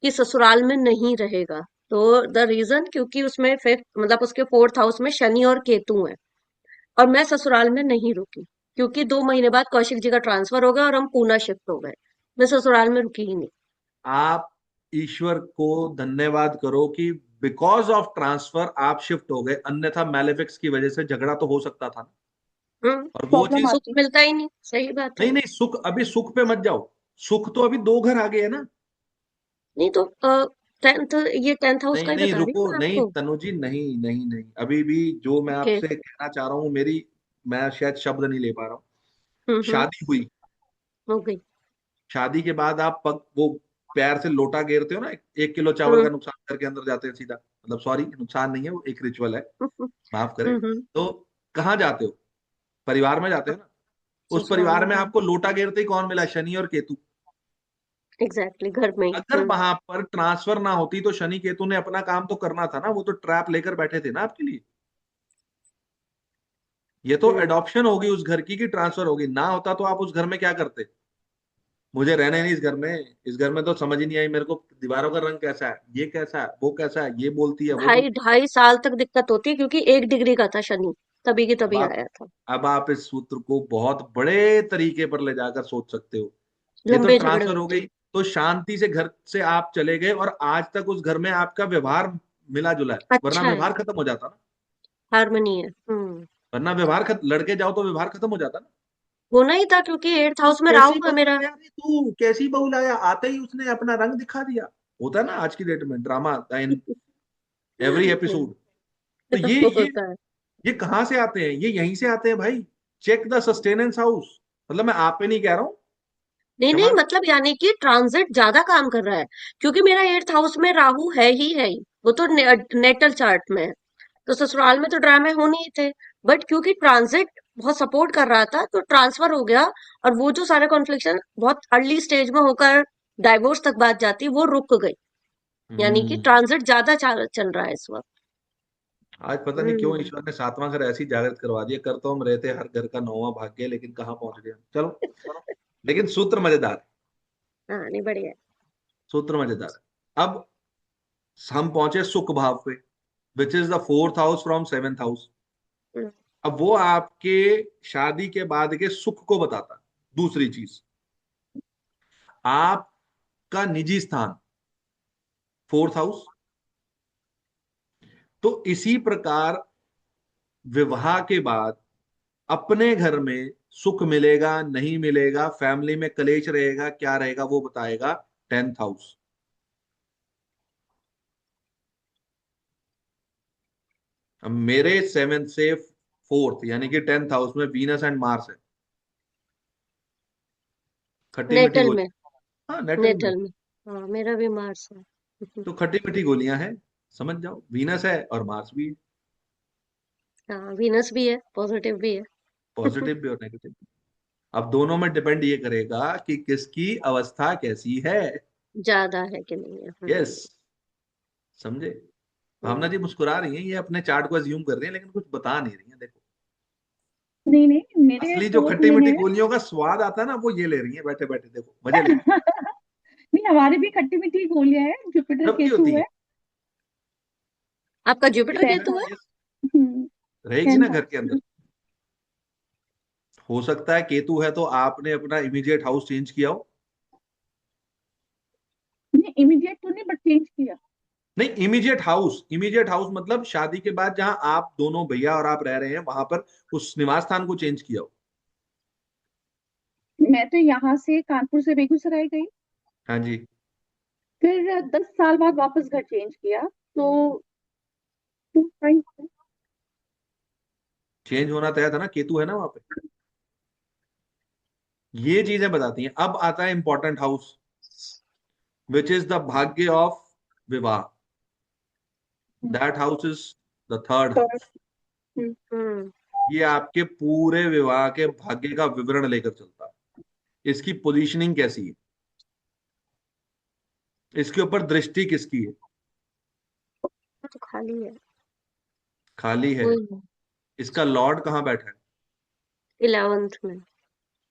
कि ससुराल में नहीं रहेगा। तो द रीजन, क्योंकि उसमें फिफ्थ मतलब उसके फोर्थ हाउस में शनि और केतु है, और मैं ससुराल में नहीं रुकी क्योंकि 2 महीने बाद कौशिक जी का ट्रांसफर हो गया और हम पूना शिफ्ट हो गए। मैं ससुराल में रुकी ही नहीं। आप ईश्वर को धन्यवाद करो कि बिकॉज ऑफ ट्रांसफर आप शिफ्ट हो गए, अन्यथा मैलेफिक्स की वजह से झगड़ा तो हो सकता था ना। और वो प्रॉब्लम चीज, सुख आती। मिलता ही नहीं, सही बात है। नहीं नहीं, सुख अभी सुख पे मत जाओ, सुख तो अभी दो घर आगे है ना। नहीं तो टेंथ, ये टेंथ हाउस का नहीं ही नहीं बता रही रुको, हूँ मैं नहीं आपको। तनु जी, नहीं नहीं नहीं, अभी भी जो मैं ओके। आपसे कहना चाह रहा हूँ, मेरी, मैं शायद शब्द नहीं ले पा रहा हूँ। हम्म। शादी हुई, हो गई। शादी के बाद आप पग वो पैर से लोटा गेरते हो ना, 1 किलो चावल हम्म। का नुकसान करके अंदर जाते हैं सीधा, मतलब सॉरी, नुकसान नहीं है, वो एक रिचुअल है, हम्म। माफ करें। हम्म। तो कहाँ जाते हो? परिवार में जाते हो ना। उस ससुराल परिवार में, में हाँ। आपको लोटा गिरते ही कौन मिला? शनि और केतु। एग्जैक्टली, घर में ही। अगर वहां पर ट्रांसफर ना होती तो शनि केतु ने अपना काम तो करना था ना, वो तो ट्रैप लेकर बैठे थे ना आपके लिए। ये तो हम्म। एडॉप्शन होगी उस घर की, कि ट्रांसफर होगी, ना होता तो आप उस घर में क्या करते? मुझे रहना ही नहीं इस घर में, इस घर में तो समझ ही नहीं आई मेरे को, दीवारों का रंग कैसा है, ये कैसा है, वो कैसा है, ये बोलती है वो ढाई बोलती ढाई साल तक दिक्कत होती है क्योंकि 1 डिग्री का था शनि, तभी की है। तभी आया था। अब आप इस सूत्र को बहुत बड़े तरीके पर ले जाकर सोच सकते हो। ये तो लंबे झगड़े ट्रांसफर हो होते गई, हैं। तो शांति से घर से आप चले गए और आज तक उस घर में आपका व्यवहार मिला जुला है, वरना अच्छा है, व्यवहार खत्म हो जाता ना। हारमोनी है। हम्म। वरना व्यवहार लड़के जाओ तो व्यवहार खत्म हो जाता ना। होना ही था क्योंकि 8th हाउस में कैसी राहु है बहू मेरा। लाया रे तू, कैसी बहू लाया, आते ही उसने अपना रंग दिखा दिया। होता है ना आज की डेट में drama in every hmm. Episode. तो ये होता है। ये कहाँ से आते हैं? ये यहीं से आते हैं भाई। चेक द सस्टेनेंस हाउस, मतलब मैं आप पे नहीं कह रहा हूँ, नहीं नहीं, क्षमा। मतलब यानी कि ट्रांजिट ज्यादा काम कर रहा है, क्योंकि मेरा 8th हाउस में राहु है ही, वो तो नेटल चार्ट में है। तो ससुराल में तो ड्रामे होने ही थे, बट क्योंकि ट्रांजिट बहुत सपोर्ट कर रहा था तो ट्रांसफर हो गया। और वो जो सारे कॉन्फ्लिक्शन बहुत अर्ली स्टेज में होकर डाइवोर्स तक बात जाती, वो रुक गई। यानी कि हम्म। ट्रांजिट ज्यादा चल रहा है इस वक्त। आज पता नहीं क्यों हम्म। ईश्वर ने सातवां घर ऐसी जागृत करवा दिया, कर तो हम रहे थे हर घर का नौवां भाग्य, लेकिन कहाँ पहुंच गए हम। चलो, लेकिन सूत्र मजेदार है। हाँ नहीं, बढ़िया है। सूत्र मजेदार है। अब हम पहुंचे सुख भाव पे, which is the fourth house from seventh house. Hmm, अब वो आपके शादी के बाद के सुख को बताता है। दूसरी चीज, आपका निजी स्थान, फोर्थ हाउस। तो इसी प्रकार विवाह के बाद अपने घर में सुख मिलेगा नहीं मिलेगा, फैमिली में कलेश रहेगा क्या रहेगा, वो बताएगा टेंथ हाउस। अब मेरे सेवेंथ से फोर्थ यानी कि टेंथ हाउस में वीनस एंड मार्स है। खट्टी मीठी नेटल गोली। में। हाँ, नेटल में। नेटल में। हाँ, मेरा भी मार्स है। तो खट्टी मीठी गोलियां हैं, समझ जाओ, वीनस है और मार्स भी है। हाँ, वीनस भी है, पॉजिटिव भी है। पॉजिटिव भी और नेगेटिव भी। अब दोनों में डिपेंड ये करेगा कि किसकी अवस्था कैसी है। ज्यादा है कि नहीं है। यस, समझे। भावना हम्म। जी मुस्कुरा रही हैं, ये अपने चार्ट को अज्यूम कर रही हैं लेकिन कुछ बता नहीं रही हैं, देखो। नहीं नहीं, मेरे असली जो फोर्थ खट्टी में मीठी है। गोलियों का स्वाद आता है ना, वो ये ले रही है बैठे बैठे, देखो मजे ले रही नहीं, हमारी भी खट्टी मीठी गोलियां है, है। जुपिटर सबकी केतु होती है। है। आपका जुपिटर यही है केतु ना, है? ये रहेगी ना 10th घर के हाउस अंदर। में। हो सकता है केतु है तो आपने अपना इमीडिएट हाउस चेंज किया हो। नहीं, इमीडिएट तो नहीं, बट चेंज किया। नहीं, इमीडिएट हाउस मतलब शादी के बाद जहां आप दोनों भैया और आप रह रहे हैं वहां पर उस निवास स्थान को चेंज किया हो। मैं तो यहाँ से कानपुर से बेगूसराय गई, हाँ जी। फिर 10 साल बाद वापस घर चेंज किया, तो 2 चेंज होना तय था ना, केतु है ना वहां पे। ये चीजें बताती हैं। अब आता है important house, which is the भाग्य ऑफ विवाह। That house is the third house. Hmm. ये आपके पूरे विवाह के भाग्य का विवरण लेकर चलता है। इसकी पोजीशनिंग कैसी है, इसके ऊपर दृष्टि किसकी है। तो खाली है। खाली है। वही। इसका लॉर्ड कहाँ बैठा है। 11th में।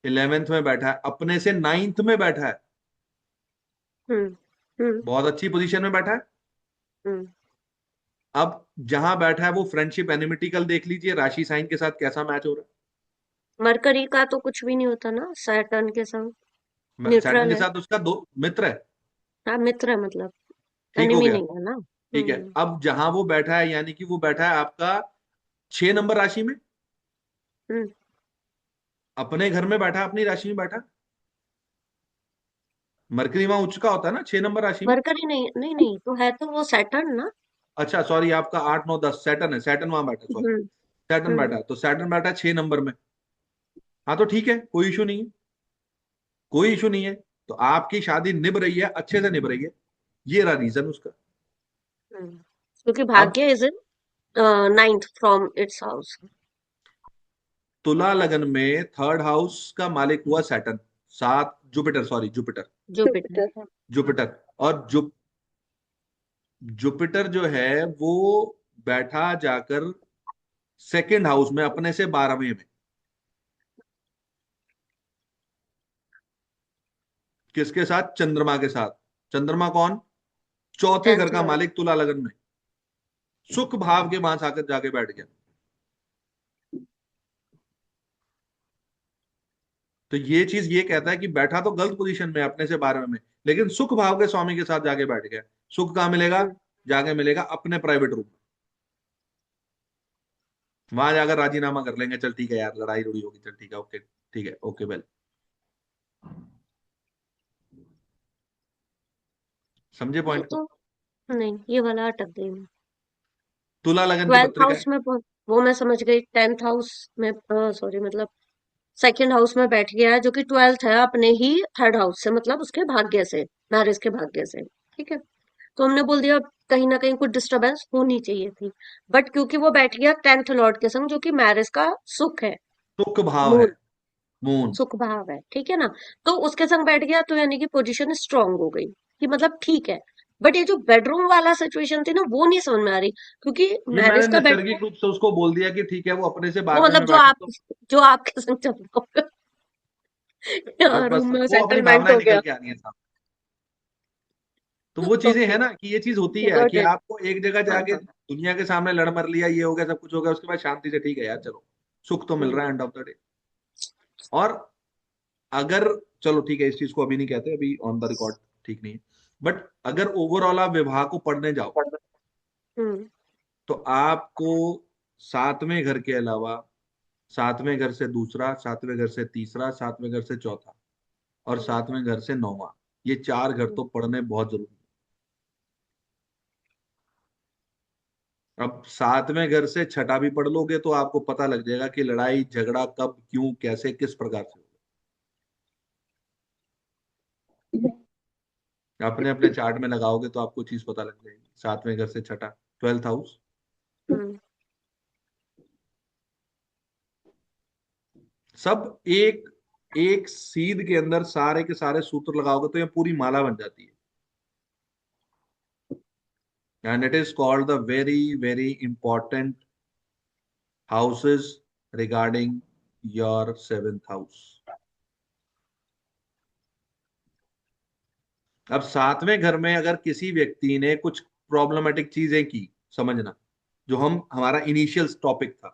11वें में बैठा है, अपने से 9th में बैठा है। हम्म। हम्म। बहुत अच्छी पोजीशन में बैठा है। हम्म। अब जहां बैठा है वो फ्रेंडशिप एनिमिटिकल देख लीजिए, राशि साइन के साथ कैसा मैच हो रहा मरकरी का तो कुछ भी नहीं होता ना सैटर्न के संग। है। सैटर्न न्यूट्रल के है। साथ उसका दो मित्र है। हाँ, मित्र है मतलब। ठीक हो एनिमी गया। नहीं है ना। ठीक है, हम्म। अब जहां वो बैठा है यानी कि वो बैठा है आपका 6 नंबर राशि में। हम्म। अपने घर में बैठा, अपनी राशि में बैठा। मरकरी वहां उच्च का होता है ना 6 नंबर राशि में। मरकरी नहीं, नहीं नहीं, तो है तो वो सैटर्न ना। अच्छा सॉरी, आपका 8 9 10 सैटर्न है, सैटर्न वहां बैठा, सॉरी। हम्म। सैटर्न बैठा हम्म। है, तो सैटर्न बैठा है 6 नंबर में। हाँ तो ठीक है, कोई इशू नहीं है। कोई इशू नहीं है। तो आपकी शादी निभ रही है, अच्छे से निभ रही है। ये रहा रीजन उसका। हम्म। क्योंकि अब भाग्य is in 9th from its house. तुला लगन में थर्ड हाउस का मालिक हुआ सैटर्न, सात Jupiter, sorry Jupiter. Jupiter. Jupiter है। जुपिटर और जुपिटर जो है वो बैठा जाकर सेकंड हाउस में अपने से 12वें में। किसके साथ, चंद्रमा के साथ। चंद्रमा कौन, चौथे घर 10th का लॉर्ड। मालिक तुला लगन में। सुख भाव के वहां आकर जाके बैठ गया। तो ये चीज ये कहता है कि बैठा तो गलत पोजीशन में है, अपने से 12वें में, लेकिन सुख भाव के स्वामी के साथ जाके बैठ गया। सुख कहाँ मिलेगा, हम्म। जाके मिलेगा अपने प्राइवेट रूम में। वहां जाकर राजीनामा कर लेंगे, चल ठीक है यार, लड़ाई लड़ी होगी, चल ठीक है, ओके ठीक है, ओके वेल। समझे ये पॉइंट को। तो नहीं, ये वाला अटक गई मैं। तुला लगन की 12th पत्रिका हाउस है। में वो मैं समझ गई। 10th हाउस में, सॉरी मतलब सेकंड हाउस में बैठ गया है, जो कि 12th है अपने ही थर्ड हाउस से, मतलब उसके भाग्य से, मैरिज के भाग्य से। ठीक है, तो हमने बोल दिया कहीं ना कहीं कुछ डिस्टरबेंस होनी चाहिए थी। बट क्योंकि वो बैठ गया 10th लॉर्ड के संग, जो कि मैरिज का सुख है, सुख भाव है, मून, मून। सुख भाव है, ठीक है ना। तो उसके संग बैठ गया तो यानी कि पोजीशन स्ट्रांग हो गई, कि मतलब ठीक है। बट ये जो बेडरूम वाला सिचुएशन थी ना, वो नहीं समझ में आ रही, क्योंकि ये मैंने मैरिज का बेडरूम, नैसर्गिक रूप से उसको बोल दिया कि ठीक है, वो अपने से वो बाद मतलब में बैठे तो जो आपके संग चल रहा होगा। बस यहाँ बस रूम में वो अपनी सेटलमेंट भावनाएं हो निकल गया। के आ रही है साहब। तो वो चीजें ओके, है ना कि ये चीज होती है गॉट कि इट। आपको एक जगह हाँ जाके हाँ। दुनिया के सामने लड़ मर लिया, ये हो गया, सब कुछ हो गया, उसके बाद शांति से ठीक है यार, चलो सुख तो मिल हम्म रहा है एंड ऑफ द डे। और अगर, चलो ठीक है, इस चीज को अभी नहीं कहते, अभी ऑन द रिकॉर्ड ठीक नहीं है, बट अगर ओवरऑल आप विवाह को पढ़ने जाओ हम्म तो आपको सातवें घर के अलावा सातवें घर से दूसरा, सातवें घर से तीसरा, सातवें घर से चौथा और हम्म सातवें घर से नौवां, ये चार घर हम्म। तो पढ़ने बहुत जरूरी है। अब सातवें घर से छठा भी पढ़ लोगे तो आपको पता लग जाएगा कि लड़ाई झगड़ा कब, क्यों, कैसे, किस प्रकार से होगा। अपने अपने चार्ट में लगाओगे तो आपको चीज पता लग जाएगी। सातवें घर से छठा, 12th हाउस, हम्म। सब एक एक सीध के अंदर सारे के सारे सूत्र लगाओगे तो ये पूरी माला बन जाती है। And it is called the very very important houses regarding your seventh house। अब सातवें घर में अगर किसी व्यक्ति ने कुछ प्रॉब्लमेटिक चीजें की, समझना, जो हम हमारा इनिशियल टॉपिक था,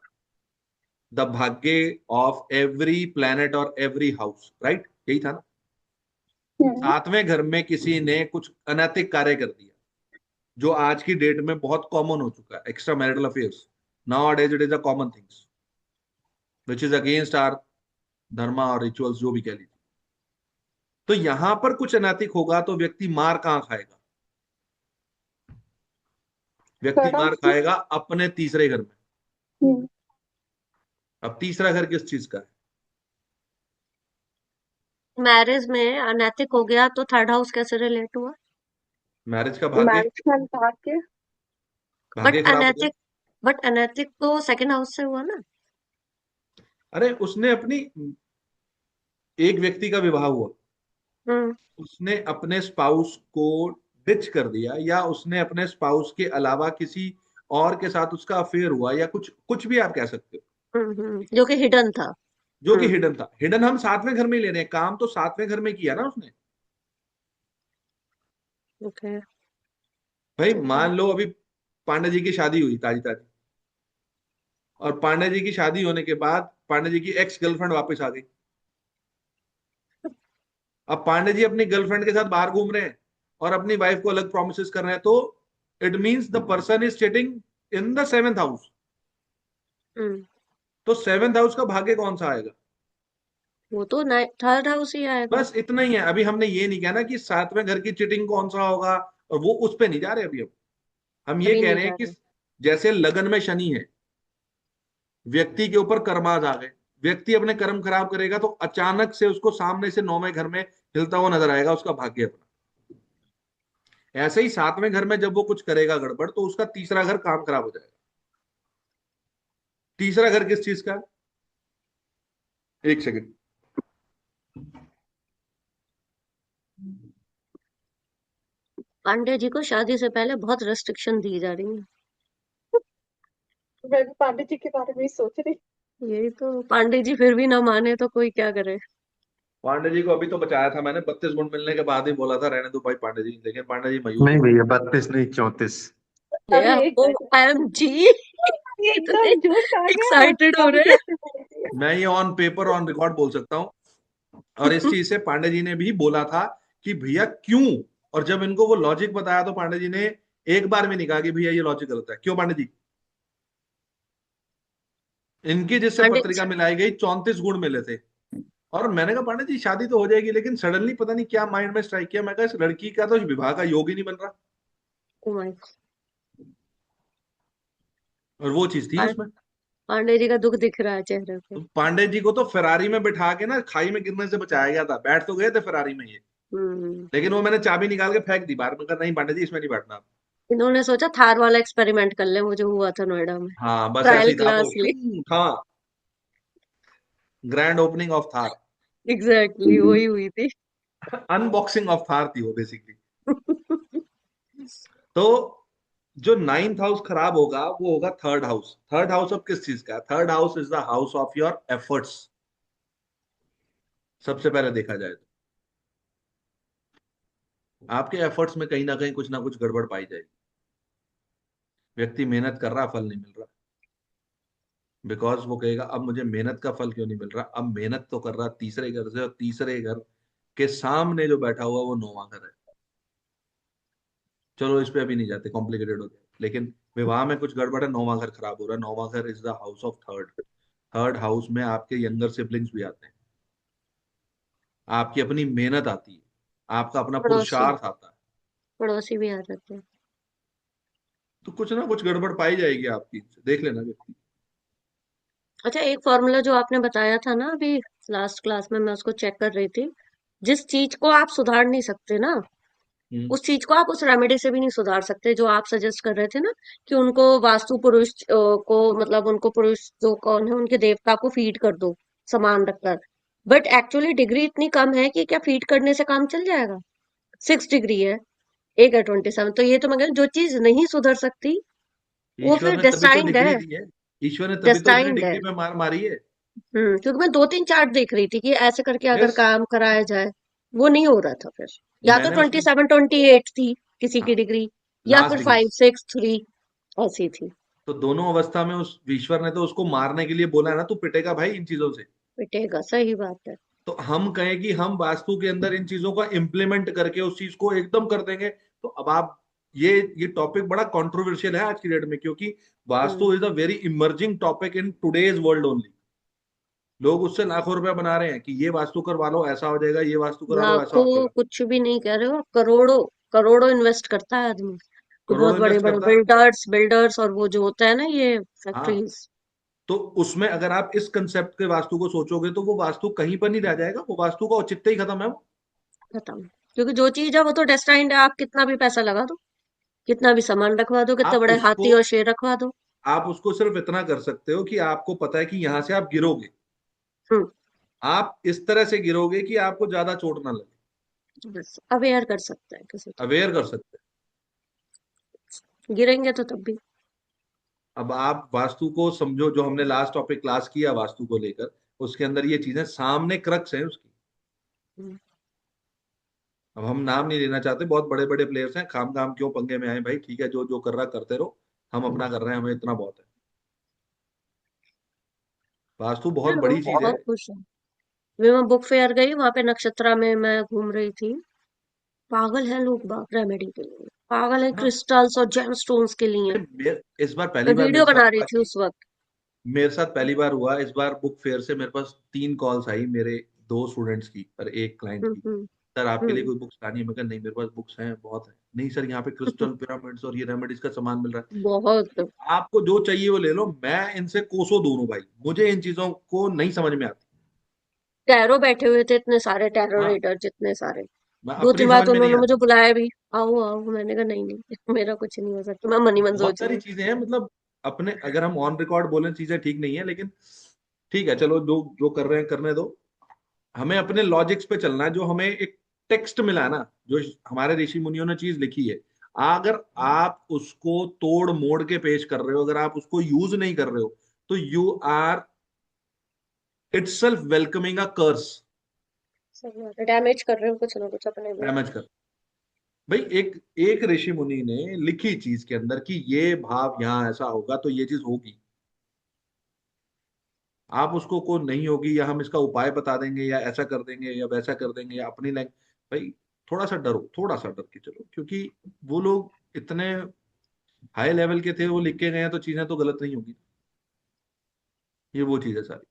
द भाग्य ऑफ एवरी प्लैनेट और एवरी हाउस, राइट, यही था ना। सातवें घर में किसी ने कुछ अनैतिक कार्य कर दिया, जो आज की डेट में बहुत कॉमन हो चुका है, extra marital affairs, nowadays it is a common things which is against our dharma और रिचुअल्स, जो भी कह लीजिए। तो यहां पर कुछ अनैतिक होगा तो व्यक्ति मार कहां खाएगा? व्यक्ति थर्ड मार हाउस में। खाएगा अपने तीसरे घर में। हम्म। अब तीसरा घर किस चीज का है? मैरिज में अनैतिक हो गया तो थर्ड हाउस कैसे रिलेट हुआ? मैरिज का भाग्य, मैरिज का भाग्य। भाग्य बट खराब हो गया। अनैतिक बट अनैतिक तो सेकंड हाउस से हुआ ना। अरे उसने अपनी, एक व्यक्ति का विवाह हुआ, हम्म उसने अपने स्पाउस को डिच कर दिया, या उसने अपने स्पाउस के अलावा किसी और के साथ उसका अफेयर हुआ, या कुछ कुछ भी आप कह सकते हो, जो कि हिडन था। जो कि हम्म हिडन था। हिडन हम सातवें घर में ही ले रहे हैं, काम तो सातवें घर में किया ना उसने। ओके। भाई मान लो अभी पांडे जी की शादी हुई ताजी ताजी, और पांडे जी की शादी होने के बाद पांडे जी की एक्स गर्लफ्रेंड वापस आ गई। अब पांडे जी अपनी गर्लफ्रेंड के साथ बाहर घूम रहे हैं और अपनी वाइफ को अलग प्रोमिस कर रहे हैं, तो it means the person is sitting in the seventh house. Hmm तो सेवेंथ हाउस का भाग्य कौन सा आएगा? वो तो थर्ड हाउस ही आएगा। बस इतना ही है। अभी हमने ये नहीं कहना कि सातवें घर की चिटिंग कौन सा होगा, और वो उस पे नहीं जा रहे अभी। हम ये अभी कह नहीं रहे हैं जा कि रहे। जैसे लगन में शनि है, व्यक्ति के ऊपर कर्माज आ गए, व्यक्ति अपने कर्म खराब करेगा तो अचानक से उसको सामने से नौवें घर में हिलता हुआ नजर आएगा उसका भाग्य अपना। ऐसे ही सातवें घर में जब वो कुछ करेगा गड़बड़, तो उसका तीसरा घर काम खराब हो जाएगा। तीसरा घर किस चीज का है? एक सेकंड। पांडे जी को शादी से पहले बहुत रेस्ट्रिक्शन दी जा रही है। मैं भी पांडे जी के बारे में ही सोच रही। यही तो, पांडे जी फिर भी ना माने तो कोई क्या करे। पांडे जी को अभी तो बचाया था मैंने, 32 गुण मिलने के बाद ही बोला था रहने दो भाई पांडे जी, लेकिन पांडे जी मायूस नहीं हो भैया, 32 नहीं, 34। ये अभी एक ओ एम जी, ये इतने एकदम जोश आ गया और एक्साइटेड हो अभी रहे कैसे बोल रही है। गए। मैं ये ऑन पेपर ऑन रिकॉर्ड बोल सकता हूँ। और इस हैं। चीज से पांडे जी ने भी बोला था कि भैया क्यों। और जब इनको वो लॉजिक बताया तो पांडे जी ने एक बार भी नहीं कहा कि भैया ये लॉजिक गलत है। क्यों पांडे जी? इनकी जिससे पांडे पत्रिका मिलाई गई 34 गुण मिले थे। और मैंने कहा पांडे जी शादी तो हो जाएगी, लेकिन सडनली पता नहीं क्या माइंड में स्ट्राइक किया, मैं कहा इस लड़की का तो विवाह का योग ही नहीं बन रहा। ओ माय और वो चीज थी गॉड। उसमें। पांडे जी का दुख दिख रहा है चेहरे पे। तो पांडे जी को तो फेरारी में बिठा के ना खाई में गिरने से बचाया गया था, बैठ तो गए थे फेरारी में ये, हम्म। लेकिन वो मैंने चाबी निकाल के फेंक दी बाहर में, कहा नहीं पांडे जी इसमें नहीं बैठना आप। इन्होंने सोचा थार वाला एक्सपेरिमेंट कर ले, मुझे हुआ था नोएडा में। हाँ बस ऐसे ट्रायल ही था वो, क्लास ली। था grand opening of Thar, exactly वही हुई थी। अनबॉक्सिंग ऑफ थार थी वो बेसिकली। तो जो नाइन्थ हाउस खराब होगा वो होगा थर्ड हाउस। थर्ड हाउस अब किस चीज का है? Third house is the house of your efforts, सबसे पहले देखा जाए तो आपके एफर्ट्स में कहीं ना कुछ गड़बड़ पाई जाएगी। व्यक्ति मेहनत कर रहा, फल नहीं मिल रहा, बिकॉज वो कहेगा अब मुझे मेहनत का फल क्यों नहीं मिल रहा। अब मेहनत तो कर रहा तीसरे घर से, और तीसरे घर के सामने जो बैठा हुआ वो नौवां घर है। चलो इस पे अभी नहीं जाते, कॉम्प्लिकेटेड हो जाए, लेकिन विवाह में कुछ गड़बड़ है, नौवां घर खराब हो रहा है। नौवां घर is the house of third. Third house में आपके यंगर सिबलिंग्स भी आते हैं, आपकी अपनी मेहनत आती है, आपका अपना पड़ोसी, पुरुषार्थ आता है। पड़ोसी भी आ जाते हैं। तो कुछ ना कुछ गड़बड़ पाई जाएगी आपकी, देख लेना व्यक्ति। अच्छा, एक फॉर्मूला जो आपने बताया था ना अभी लास्ट क्लास में, मैं उसको चेक कर रही थी। जिस चीज को आप सुधार नहीं सकते ना, हम्म। उस चीज को आप उस रेमेडी से भी नहीं सुधार सकते। जो आप सजेस्ट कर रहे थे ना कि उनको वास्तु पुरुष को, मतलब उनको पुरुष जो कौन है उनके देवता को फीड कर दो सामान रखकर। बट एक्चुअली डिग्री इतनी कम है कि क्या फीड करने से काम चल जाएगा? 6 डिग्री है, एक है 27। तो ये तो मैं कह रही हूँ, जो चीज नहीं सुधर सकती वो ईश्वर फिर ने तभी तो डेस्टाइन्ड डिग्री है। दी है, ईश्वर ने तभी तो इतनी डेस्टाइन्ड है। डिग्री में मार मारी है। क्योंकि मैं 2 3 चार्ट देख रही थी कि ऐसे करके अगर यस, काम कराया जाए, वो नहीं हो रहा था फिर। या तो मैंने ट्वेंटी उसमें, सेवन 28 थी किसी की हाँ, डिग्री, या लास्ट फिर डिग्री। 5 6 3 ऐसी थी। तो दोनों अवस्था में उस ईश्वर ने तो उसको मारने के लिए बोला है ना, तू पिटेगा भाई इन चीजों से। पिटेगा, सही बात है। तो हम कहें कि हम वास्तु के अंदर इन चीजों का इम्प्लीमेंट करके उस चीज को एकदम कर देंगे, तो अब आप, ये टॉपिक बड़ा कंट्रोवर्शियल है आज की डेट में, क्योंकि hmm. Vastu is a very emerging topic in today's world only. लोग उससे लाखों रुपया बना रहे हैं कि ये वास्तु करवा लो ऐसा हो जाएगा, ये वास्तु करा लो ऐसा हो लाखों जाएगा। कुछ भी नहीं कह रहे हो, करोड़ों, करोड़ों इन्वेस्ट करता है आदमी। कि बहुत करोड़ों बड़े इन्वेस्ट बड़े करता है। बिल्डर्स बिल्डर्स और वो जो होता है ना ये हाँ, फैक्ट्रीज। तो उसमें अगर आप इस कंसेप्ट के वास्तु को सोचोगे तो वो वास्तु कहीं पर नहीं रह जाएगा, वो वास्तु का औचित्य ही खत्म है वो। खत्म। क्योंकि जो चीज है वो तो डेस्टाइन्ड है, आप कितना भी पैसा लगा दो, कितना भी सामान रखवा दो, कितने आप बड़े उसको हाथी और शेर रखवा दो। आप उसको सिर्फ इतना कर सकते हो कि आपको पता है कि यहां से आप गिरोगे, हम्म। आप इस तरह से गिरोगे कि आपको ज्यादा चोट ना लगे। बस अवेयर कर सकता है किसी को। अवेयर कर सकते हैं। गिरेंगे तो तब भी। अब आप वास्तु को समझो, जो हमने लास्ट टॉपिक क्लास किया वास्तु को लेकर, उसके अंदर ये चीजें सामने क्रक्स है उसकी। हम्म। अब हम नाम नहीं लेना चाहते, बहुत बड़े बड़े प्लेयर्स हैं, खाम खाम क्यों पंगे में आए भाई, ठीक है जो जो कर रहा करते रहो, हम अपना कर रहे हैं, हमें इतना बहुत है। वास्तु बहुत मैं बड़ी चीज है। बहुत खुश हूँ। मैं बुक फेयर गई, वहां पे नक्षत्रा में मैं घूम रही थी। पागल है लोग बाग रेमेडी के लिए, पागल है हाँ, क्रिस्टल्स और जेमस्टोन्स के लिए। अरे इस बार मैं पहली बार मेरे वीडियो साथ बना रही हुआ थी कि, उस वक्त। मेरे साथ पहली बार हुआ इस बार बुक फेयर से मेरे पास 3 कॉल्स आई, मेरे 2 स्टूडेंट्स की और एक क्लाइंट हम्म। की। हम्म। सर आपके लिए हम्म। कोई बुक्स लानी है? मैं कहा नहीं मेरे पास बुक्स हैं, बहुत है। नहीं सर यहाँ पे क्रिस्टल पिरामिड्स और ये रेमेडीज का सामान मिल रहा है। बहुत। आपको जो चाहिए वो ले लो, मैं इनसे कोसों दूर हूँ भाई, मुझे इन चीजों को नहीं समझ में आती। टैरो बैठे हुए थे इतने सारे टैरो हाँ, रीडर, जितने सारे। मैं दो अपनी तीन समझ बार में नहीं उन्होंने मुझे आती। बुलाया भी, आओ आओ। मैंने कहा नहीं नहीं, मेरा कुछ नहीं हो सकता, मैं मन ही मन बहुत सोच रही सारी हूँ। चीजें हैं, मतलब अपने अगर हम ऑन रिकॉर्ड बोलें चीजें ठीक नहीं है, लेकिन ठीक है चलो, जो जो कर रहे हैं करने दो। हमें अपने लॉजिक्स पे चलना है, जो हमें एक टेक्स्ट मिला है ना, जो हमारे ऋषि मुनियों ने चीज लिखी है, अगर आप उसको तोड़ मोड़ के पेश कर रहे हो, अगर आप उसको यूज नहीं कर रहे हो, तो यू आर इटसेल्फ वेलकमिंग अ कर्स। सही बात है, डैमेज कर रहे हो कुछ ना कुछ अपने भी। डैमेज कर, भाई एक एक ऋषि मुनि ने लिखी चीज के अंदर कि ये भाव यहाँ ऐसा होगा तो ये चीज होगी, आप उसको को नहीं होगी, या हम इसका उपाय बता देंगे, या ऐसा कर देंगे, या वैसा कर देंगे, या अपनी लैंग, भाई थोड़ा सा डरो, थोड़ा सा डर के चलो, क्योंकि वो लोग इतने हाई लेवल के थे, वो लिख के गए हैं तो चीजें तो गलत नहीं होगी। ये वो चीज है सारी,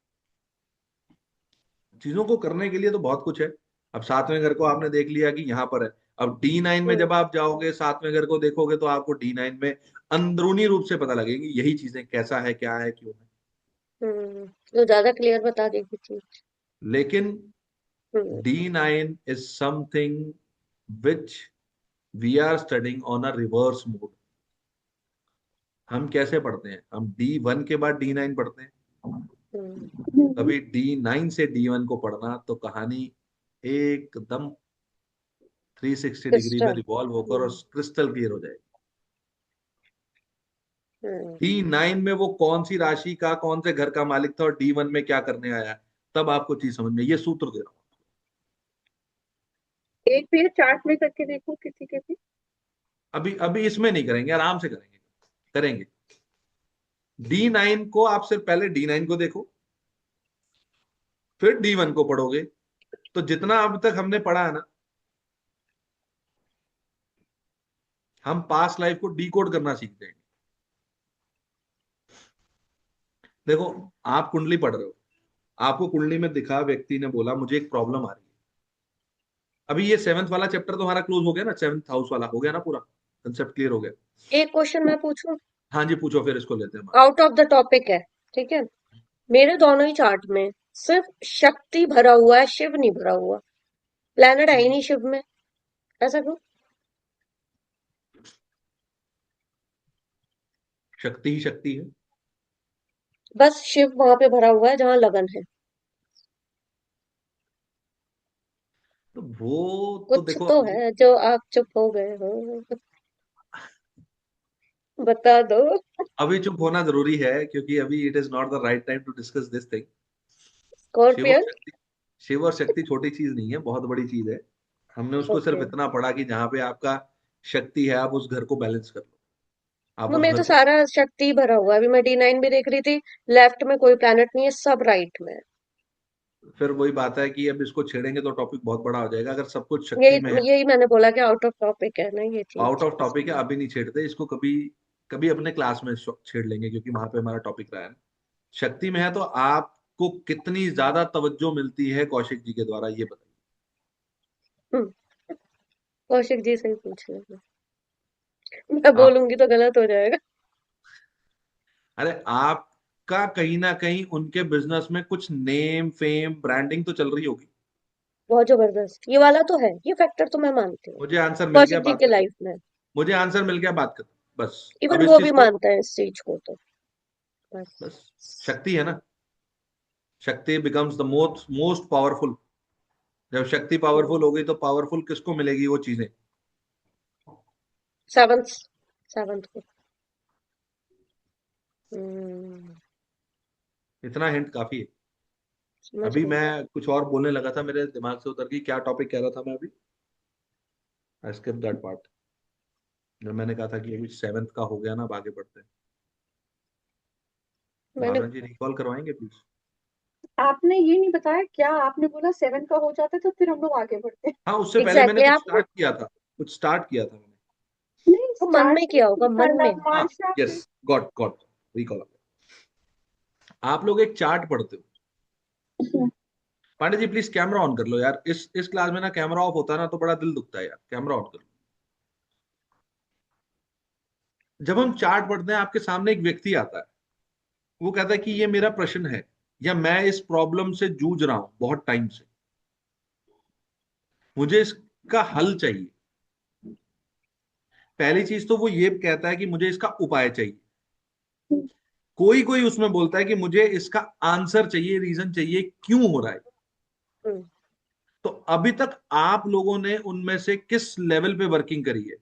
चीजों को करने के लिए तो बहुत कुछ है। अब 7वें घर को आपने देख लिया कि यहाँ पर है, अब D9 में हम्म। जब आप जाओगे 7वें घर को देखोगे तो आपको D9 में अंदरूनी रूप से पता लगेगी यही चीजें कैसा है क्या है क्यों है। तो ज्यादा क्लियर बता देगी चीज। लेकिन हम्म। D9 is something which we are studying on a reverse mode. हम कैसे पढ़ते हैं? हम D1 के बाद D9 पढ़ते हैं। हम्म। कभी D9 से D1 को पढ़ना तो कहानी एकदम 360 डिग्री में क्रिस्टल। रिवॉल्व होकर और क्रिस्टल क्लियर हो जाएगी। हम्म। D9 में वो कौन सी राशि का कौन से घर का मालिक था और D1 में क्या करने आया है, तब आपको चीज समझ में, ये सूत्र दे रहा हूं। एक भी चार्ट में करके देखो किसी के भी। अभी अभी इसमें नहीं करेंगे, आराम से करेंगे। करेंगे D9 को, आप सिर्फ पहले D9 को देखो, फिर D1 को पढ़ोगे, तो जितना अब तक हमने पढ़ा है ना, हम पास्ट लाइफ को डिकोड करना सीख जाएंगे। देखो, आप कुंडली पढ़ रहे हो, आपको कुंडली में दिखा, व्यक्ति ने बोला मुझे एक प्रॉब्लम आ रही है। अभी ये 7th वाला चैप्टर तो हमारा क्लोज हो गया ना, 7th हाउस वाला हो गया ना, पूरा कंसेप्ट क्लियर हो गया। एक क्वेश्चन मैं पूछूं? हाँ जी, पूछो, फिर इसको लेते हैं हम। आउट ऑफ द टॉपिक है, ठीक है। मेरे दोनों ही चार्ट में सिर्फ शक्ति भरा हुआ है, शिव नहीं भरा हुआ। प्लैनेट है ही नहीं शिव में, ऐसा क्यों? शक्ति ही शक्ति है। बस शिव वहां पे भरा हुआ है जहां लगन है। तो वो तो कुछ देखो, तो है जो आप चुप हो गए हो, बता दो। अभी चुप होना जरूरी है, क्योंकि अभी it is not the right time to discuss this thing. Shiv और स्कॉर्पियन। शक्ति, शिव और शक्ति छोटी चीज नहीं है, बहुत बड़ी चीज है। हमने उसको ओके। सिर्फ इतना पढ़ा कि जहां पे आपका शक्ति है, आप उस घर को बैलेंस कर लो, आप वो उस मेरे घर तो को। सारा शक्ति ही भरा हुआ है। अभी मैं D9 भी देख रही थी, लेफ्ट में कोई प्लैनेट नहीं है, सब राइट में है। फिर वही बात है कि अब इसको छेड़ेंगे तो टॉपिक बहुत बड़ा हो जाएगा। अगर सब कुछ शक्ति में है, यही यही मैंने बोला कि आउट ऑफ टॉपिक है ना ये आउट चीज, ऑफ टॉपिक है, इसलिए। अभी नहीं छेड़ते इसको। कभी कभी अपने क्लास में छेड़ लेंगे, क्योंकि वहां पे हमारा टॉपिक रहा है। शक्ति में है तो आपको कितनी ज्यादा तवज्जो मिलती है कौशिक जी के द्वारा, ये बताइए। हम्म, कौशिक जी से ही पूछ लेना। मैं आप, बोलूंगी तो गलत हो जाएगा। अरे आपका कहीं ना कहीं उनके बिजनेस में कुछ नेम फेम ब्रांडिंग तो चल रही होगी। बहुत जबरदस्त ये वाला तो है, ये फैक्टर तो मैं मानती हूँ। मुझे आंसर मिल गया, कौशिक जी बात के खत्म। लाइफ में मुझे आंसर मिल गया, बात खत्म, बस। अब इवन इस वो चीज भी को, मानता है इस चीज को, तो बस। बस, शक्ति है ना, शक्ति becomes the most most powerful. जब शक्ति पावरफुल हो गई तो पावरफुल किसको मिलेगी वो चीजें? सेवंथ, सेवंथ को। हम्म। इतना हिंट काफी है। समझ अभी गई। मैं कुछ और बोलने लगा था, मेरे दिमाग से उतर गई, क्या टॉपिक कह रहा था मैं अभी? I skip that part. जब मैंने कहा था कि अभी 7th का हो गया ना, अब आगे बढ़ते हैं। मैंने भावना जी, रिकॉल करवाएंगे प्लीज। आपने ये नहीं बताया क्या? आपने बोला 7 का हो जाता है तो फिर हम लोग आगे बढ़ते हैं। हाँ, उससे पहले मैंने एग्जैक्टली कुछ आप स्टार्ट किया था, कुछ स्टार्ट किया था मैंने। नहीं, वो मन स्टार्ट में नहीं किया होगा, मन करना में। हाँ, मानसा यस, से। Got got, recall. आप लोग एक चार्ट पढ़ते हो। Pandey ji, please camera on कर लो यार। इस क्लास में ना कैमरा ऑफ होता है ना तो बड़ा दिल दुखता है यार। कैमरा ऑन कर लो। जब हम चार्ट पढ़ते हैं, आपके सामने एक व्यक्ति आता है, वो कहता है कि ये मेरा प्रश्न है, या मैं इस प्रॉब्लम से जूझ रहा हूं बहुत टाइम से, मुझे इसका हल चाहिए। पहली चीज तो वो ये कहता है कि मुझे इसका उपाय चाहिए। कोई कोई उसमें बोलता है कि मुझे इसका आंसर चाहिए, रीजन चाहिए क्यों हो रहा है। हम्म। तो अभी तक आप लोगों ने उनमें से किस लेवल पे वर्किंग करी है?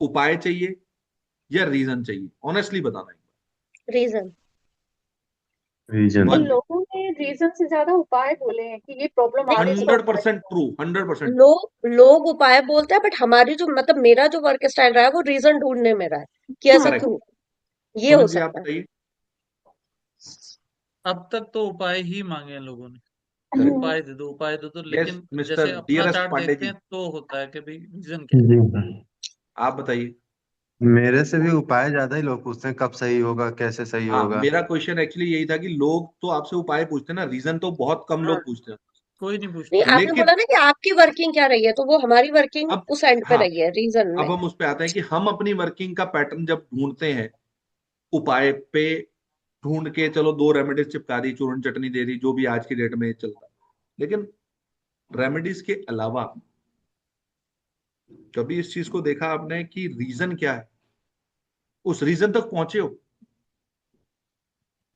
उपाय चाहिए या रीजन चाहिए? ऑनेस्टली बताना एक रीजन। बार। रीजन। One minute. लोगों ने रीजन से ज्यादा उपाय बोले हैं कि ये प्रॉब्लम आ रही है, इसका हंड्रेड उपाय परसेंट बताओ। ट्रू, 100%। लोग उपाय बोलते हैं, बट हमारी जो मतलब मेरा जो वर्क स्टाइल रहा है वो रीजन ढूंढने में रहा है कि ऐसा करेक्ट। क्यों। ये हो सुमित जी, आप सकता है। बताइए। अब तक तो उपाय ही मांगे हैं लोगों ने, करेक्ट। उपाय दे दो उपाय दे दो, यस, लेकिन जैसे मिस्टर अपना डियरेस्ट चार्ट पांडे देखते जी, हैं तो होता है कि भाई रीजन क्या है। जी सर। आप बताइए। मेरे से भी उपाय ज्यादा ही लोग पूछते हैं, कब सही होगा, कैसे सही हाँ, होगा। मेरा क्वेश्चन एक्चुअली यही था कि लोग तो आपसे उपाय पूछते हैं ना, रीजन तो बहुत कम हाँ। लोग पूछते हैं। कोई नहीं नहीं, पूछता। आपने लेकिन बोला ना कि आपकी वर्किंग क्या रही है, तो वो हमारी वर्किंग अब, उस एंड पे हाँ, रही है, रीजन में। अब हम उस पे आते हैं कि हम अपनी वर्किंग का पैटर्न जब ढूंढते हैं, उपाय पे ढूंढ के चलो 2 रेमेडीज चिपका दी, चूरन चटनी दे दी, जो भी आज की डेट में चलता है। लेकिन रेमेडीज के अलावा कभी इस चीज को देखा आपने कि रीजन क्या है, उस रीजन तक पहुंचे हो?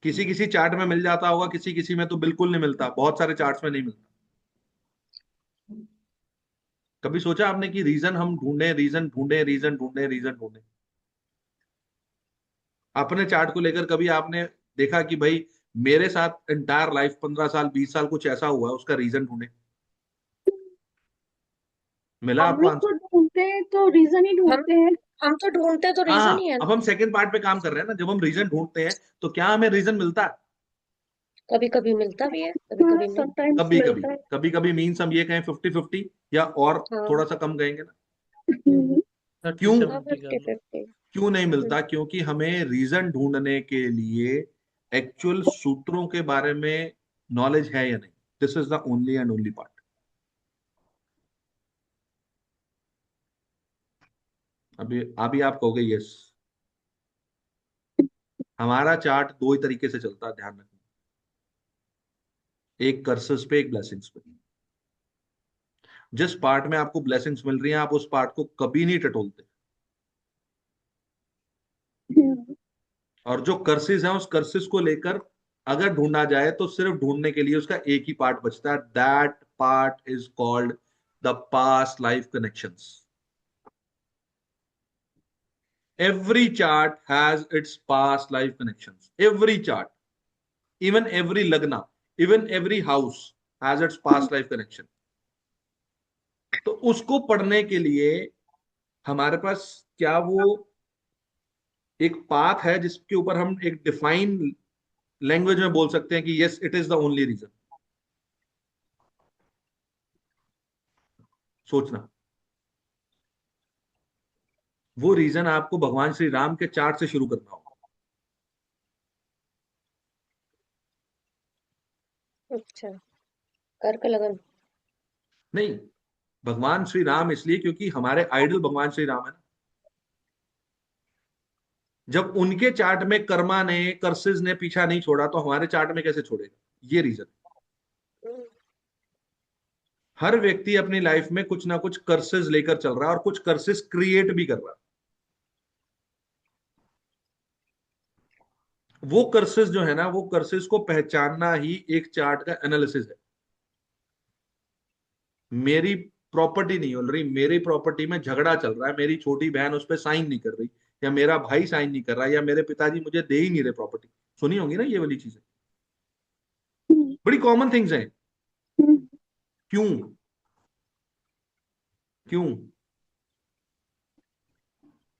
किसी किसी चार्ट में मिल जाता होगा, किसी किसी में तो बिल्कुल नहीं मिलता, बहुत सारे चार्ट्स में नहीं मिलता। कभी सोचा आपने कि रीजन हम ढूंढे, रीजन ढूंढे, रीजन ढूंढे, रीजन ढूंढे? अपने चार्ट को लेकर कभी आपने देखा कि भाई मेरे साथ एंटायर लाइफ 15 साल 20 साल कुछ ऐसा हुआ है, उसका रीजन ढूंढे? मिला हम आपको लोग आंसर? तो ढूंढते हैं, तो रीजन ही हम ढूंढते हैं। हम तो ढूंढते तो रीजन ही हाँ, है अब ना। हम सेकंड पार्ट पे काम कर रहे हैं ना। जब हम रीजन ढूंढते हैं तो क्या हमें रीजन मिलता है? कभी कभी मिलता भी है, कभी हाँ कभी नहीं। समटाइम्स कभी कभी। मिलता है। कभी कभी मीन्स हम ये कहें 50-50, या और हाँ। थोड़ा सा कम कहेंगे ना। हम्म, 30 क्यों? हाँ, 70 कर 50 लो। 50। क्यों नहीं मिलता? क्योंकि हमें रीजन ढूंढने के लिए एक्चुअल सूत्रों के बारे में नॉलेज है या नहीं। This is the only and only part. अभी अभी आप कहोगे यस, हमारा चार्ट दो ही तरीके से चलता है, ध्यान रखना। एक कर्सेस पे, एक ब्लेसिंग्स पे। जिस पार्ट में आपको ब्लेसिंग्स मिल रही हैं, आप उस पार्ट को कभी नहीं टटोलते। हम्म, और जो कर्सेस हैं, उस कर्सेस को लेकर अगर ढूंढा जाए तो सिर्फ ढूंढने के लिए उसका एक ही पार्ट बचता है। That part is called the past life connections. Every chart has its past life connections. Every chart, even every lagna, even every house has its past life connection. तो उसको पढ़ने के लिए हमारे पास क्या वो एक पाथ है जिसके ऊपर हम एक डिफाइन लैंग्वेज में बोल सकते हैं कि yes it is the only reason? सोचना। वो रीजन आपको भगवान श्री राम के चार्ट से शुरू करना होगा। अच्छा, कर लगन। नहीं, भगवान श्री राम इसलिए क्योंकि हमारे आइडल भगवान श्री राम है ना। जब उनके चार्ट में कर्मा ने, कर्सेस ने पीछा नहीं छोड़ा, तो हमारे चार्ट में कैसे छोड़ेगा? ये रीजन। हर व्यक्ति अपनी लाइफ में कुछ ना कुछ कर्सेस लेकर चल रहा है, और कुछ कर्सेस क्रिएट भी कर रहा है। वो कर्सेस जो है ना, वो कर्सेस को पहचानना ही एक चार्ट का एनालिसिस है। मेरी प्रॉपर्टी नहीं हो रही, मेरी प्रॉपर्टी में झगड़ा चल रहा है, मेरी छोटी बहन उस पर साइन नहीं कर रही, या मेरा भाई साइन नहीं कर रहा, या मेरे पिताजी मुझे दे ही नहीं रहे प्रॉपर्टी। सुनी होंगी ना ये वाली चीजें, बड़ी कॉमन थिंग्स हैं। हम्म, क्यों? क्यों?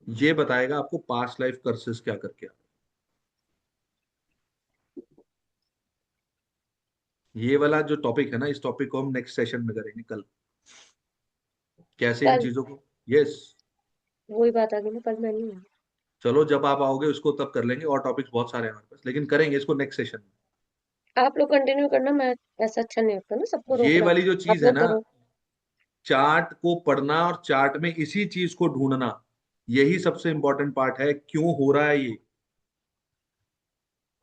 ये बताएगा आपको पास्ट लाइफ कर्सेस क्या करके आ रहे हैं। ये वाला जो टॉपिक है ना, इस टॉपिक को हम नेक्स्ट सेशन में करेंगे कल, कैसे इन कल चीजों को। यस। वही बात आ गई ना, कल मैं नहीं हूँ। चलो जब आप आओगे उसको तब कर लेंगे, और टॉपिक्स बहुत सारे हैं हमारे पास, लेकिन करेंगे इसको नेक्स्ट सेशन में। आप लोग कंटिन्यू करना, मैं ऐसा अच्छा नहीं लगता ना सबको ये रोकना। वाली जो आप चीज है लोग ना, करो। चार्ट को पढ़ना और चार्ट में इसी चीज को ढूंढना, यही सबसे इंपॉर्टेंट पार्ट है। क्यों हो रहा है ये?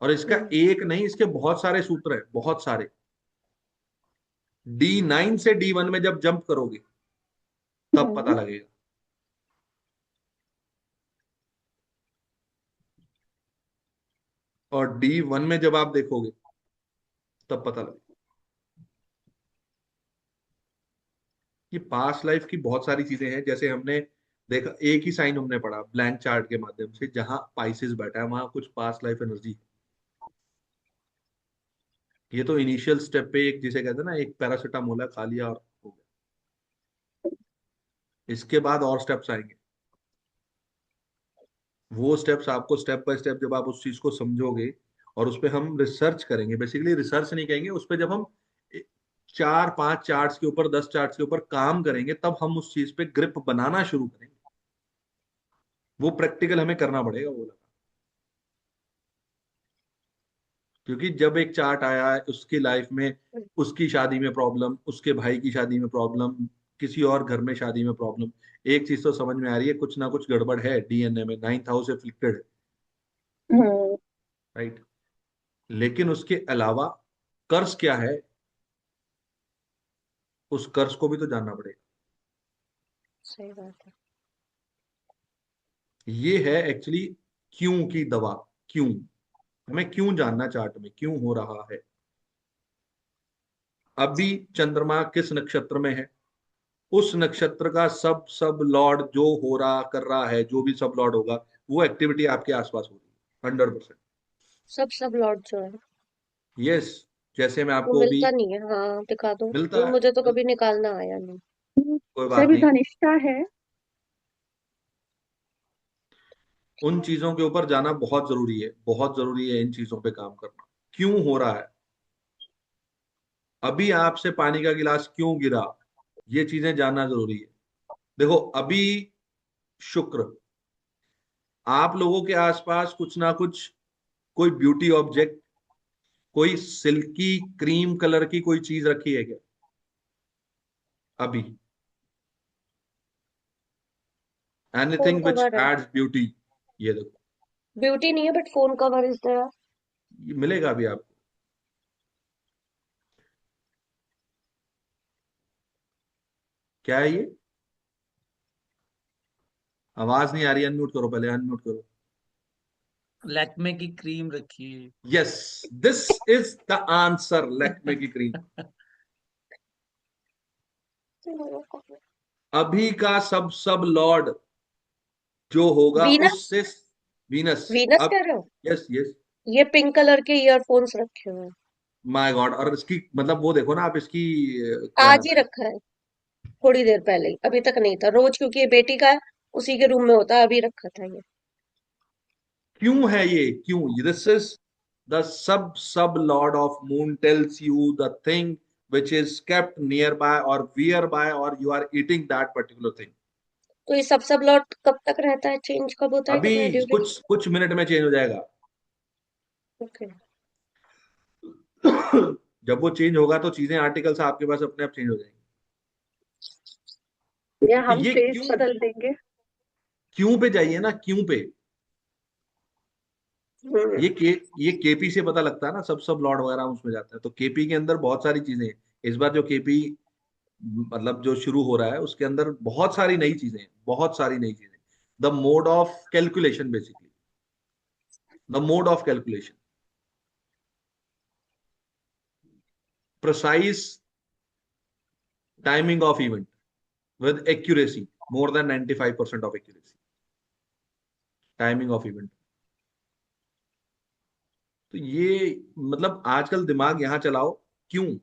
और इसका हम्म, एक नहीं, इसके बहुत सारे सूत्र हैं, बहुत सारे। D9 से D1 में जब जंप करोगे तब पता लगेगा। और D1 में जब आप देखोगे तब पता लगेगा। ये पास्ट लाइफ की बहुत सारी चीजें हैं। जैसे हमने देखा, एक ही साइन हमने पढ़ा ब्लैंक चार्ट के माध्यम से, जहां पाइसेस बैठा है वहां कुछ पास्ट लाइफ एनर्जी। ये तो इनिशियल स्टेप पे एक, जिसे कहते हैं ना, एक पैरासिटामोल खा लिया और हो गया। इसके बाद और स्टेप्स आएंगे। वो स्टेप्स आपको स्टेप बाय स्टेप जब आप उस चीज को समझोगे, और उस पर हम रिसर्च करेंगे, बेसिकली रिसर्च नहीं कहेंगे, उस पर जब हम 4-5 चार्ट्स के ऊपर, 10 चार्ट्स के ऊपर काम करेंगे, तब हम उस चीज पे ग्रिप बनाना शुरू करेंगे। वो प्रैक्टिकल हमें करना पड़ेगा वो लगा। क्योंकि जब एक चार्ट आया है उसकी लाइफ में, उसकी शादी में प्रॉब्लम, उसके भाई की शादी में प्रॉब्लम, किसी और घर में शादी में प्रॉब्लम, एक चीज तो समझ में आ रही है, कुछ ना कुछ गड़बड़ है। DNA में 9th हाउस एफ्लिक्टेड है, हम्म, राइट? लेकिन उसके अलावा कर्ज क्या है, उस कर्ज को भी तो जानना पड़ेगा। सही बात है। ये है एक्चुअली क्यों की दवा। क्यों, हमें क्यों जानना, चार्ट में क्यों हो रहा है। अभी चंद्रमा किस नक्षत्र में है, उस नक्षत्र का सब सब लॉर्ड जो हो रहा कर रहा है, जो भी सब लॉर्ड होगा, वो एक्टिविटी आपके आसपास हो रही है 100%। सब लॉट जो है यस, जैसे मैं वो आपको अभी मिलता नहीं है। हाँ दिखा दो, मिलता नहीं है, मुझे तो कभी निकालना आया नहीं। कोई से बात भी नहीं। धनिष्ठा है। उन चीजों के ऊपर जाना बहुत जरूरी है, बहुत जरूरी है इन चीजों पे काम करना। क्यों हो रहा है, अभी आपसे पानी का गिलास क्यों गिरा, ये चीजें जानना जरूरी है। देखो अभी शुक्र, आप लोगों के आसपास कुछ ना कुछ, कोई ब्यूटी ऑब्जेक्ट, कोई सिल्की क्रीम कलर की कोई चीज रखी है क्या अभी, फोन एनीथिंग विच कवर है। Adds beauty. ये देखो, ब्यूटी नहीं है but phone cover is there. ये मिलेगा अभी आपको। क्या है ये, आवाज नहीं आ रही, अनम्यूट करो पहले, अनम्यूट करो। लैक्मे की क्रीम रखी है। Yes, this is the answer, Lakme की क्रीम। अभी का सब सब लॉर्ड जो होगा वीनस। उससे, वीनस। वीनस अब कह रहे हो? यस यस, ये पिंक कलर के ईयरफोन्स रखे हुए हैं। माय गॉड, और इसकी मतलब वो देखो ना आप इसकी, क्या आज नाम ही है। रखा है, थोड़ी देर पहले ही, अभी तक नहीं था। रोज क्योंकि ये बेटी का है, उसी के रूम में होता है, अभी रखा था ये। क्यों है ये, क्यों, दिस इज द सब सब Lord of moon tells you the thing which is kept nearby or nearby or you are eating that particular thing। तो ये सब लॉट कब तक रहता है, चेंज कब होता है, अभी कितना ड्यूरेशन? कुछ कुछ मिनट में चेंज हो जाएगा। ओके। जब वो चेंज होगा तो चीजें, आर्टिकल्स आपके पास अपने आप चेंज हो जाएंगे। या तो हम ये फेस क्यों, बदल देंगे। क्यों पे जाइए ना, क्यों पे। हम्म। ये के ये केपी से पता लगता है ना, सब सब लॉर्ड वगैरह उसमें जाता है, तो केपी के अंदर बहुत सारी चीजें हैं। इस बार जो केपी मतलब जो शुरू हो रहा है उसके अंदर बहुत सारी नई चीजें हैं, बहुत सारी नई चीजें। The mode of calculation basically, the mode of calculation, precise timing of event with accuracy, more than 95% of accuracy, timing of event. तो ये मतलब आजकल दिमाग यहां चलाओ, क्यों,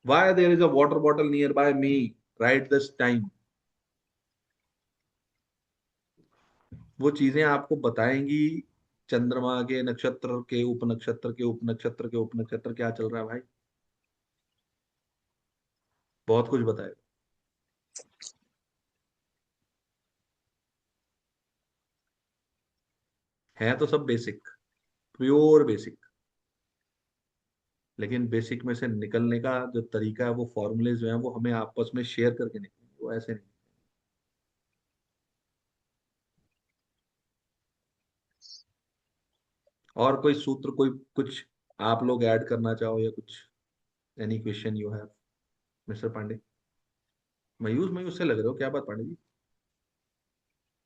why there is a water bottle nearby me right this time। वो चीजें आपको बताएंगी चंद्रमा के नक्षत्र के उपनक्षत्र के उपनक्षत्र के उपनक्षत्र क्या चल रहा है भाई, बहुत कुछ बताएगा। है तो सब बेसिक, प्योर बेसिक, लेकिन बेसिक में से निकलने का जो तरीका है, वो फॉर्मूले जो है वो हमें आपस में शेयर करके निकलेंगे, वो ऐसे नहीं। और कोई सूत्र, कोई कुछ आप लोग ऐड करना चाहो या कुछ, any question you have mister Pandey. मयूस मयूस से लग रहे हो, क्या बात पांडे जी।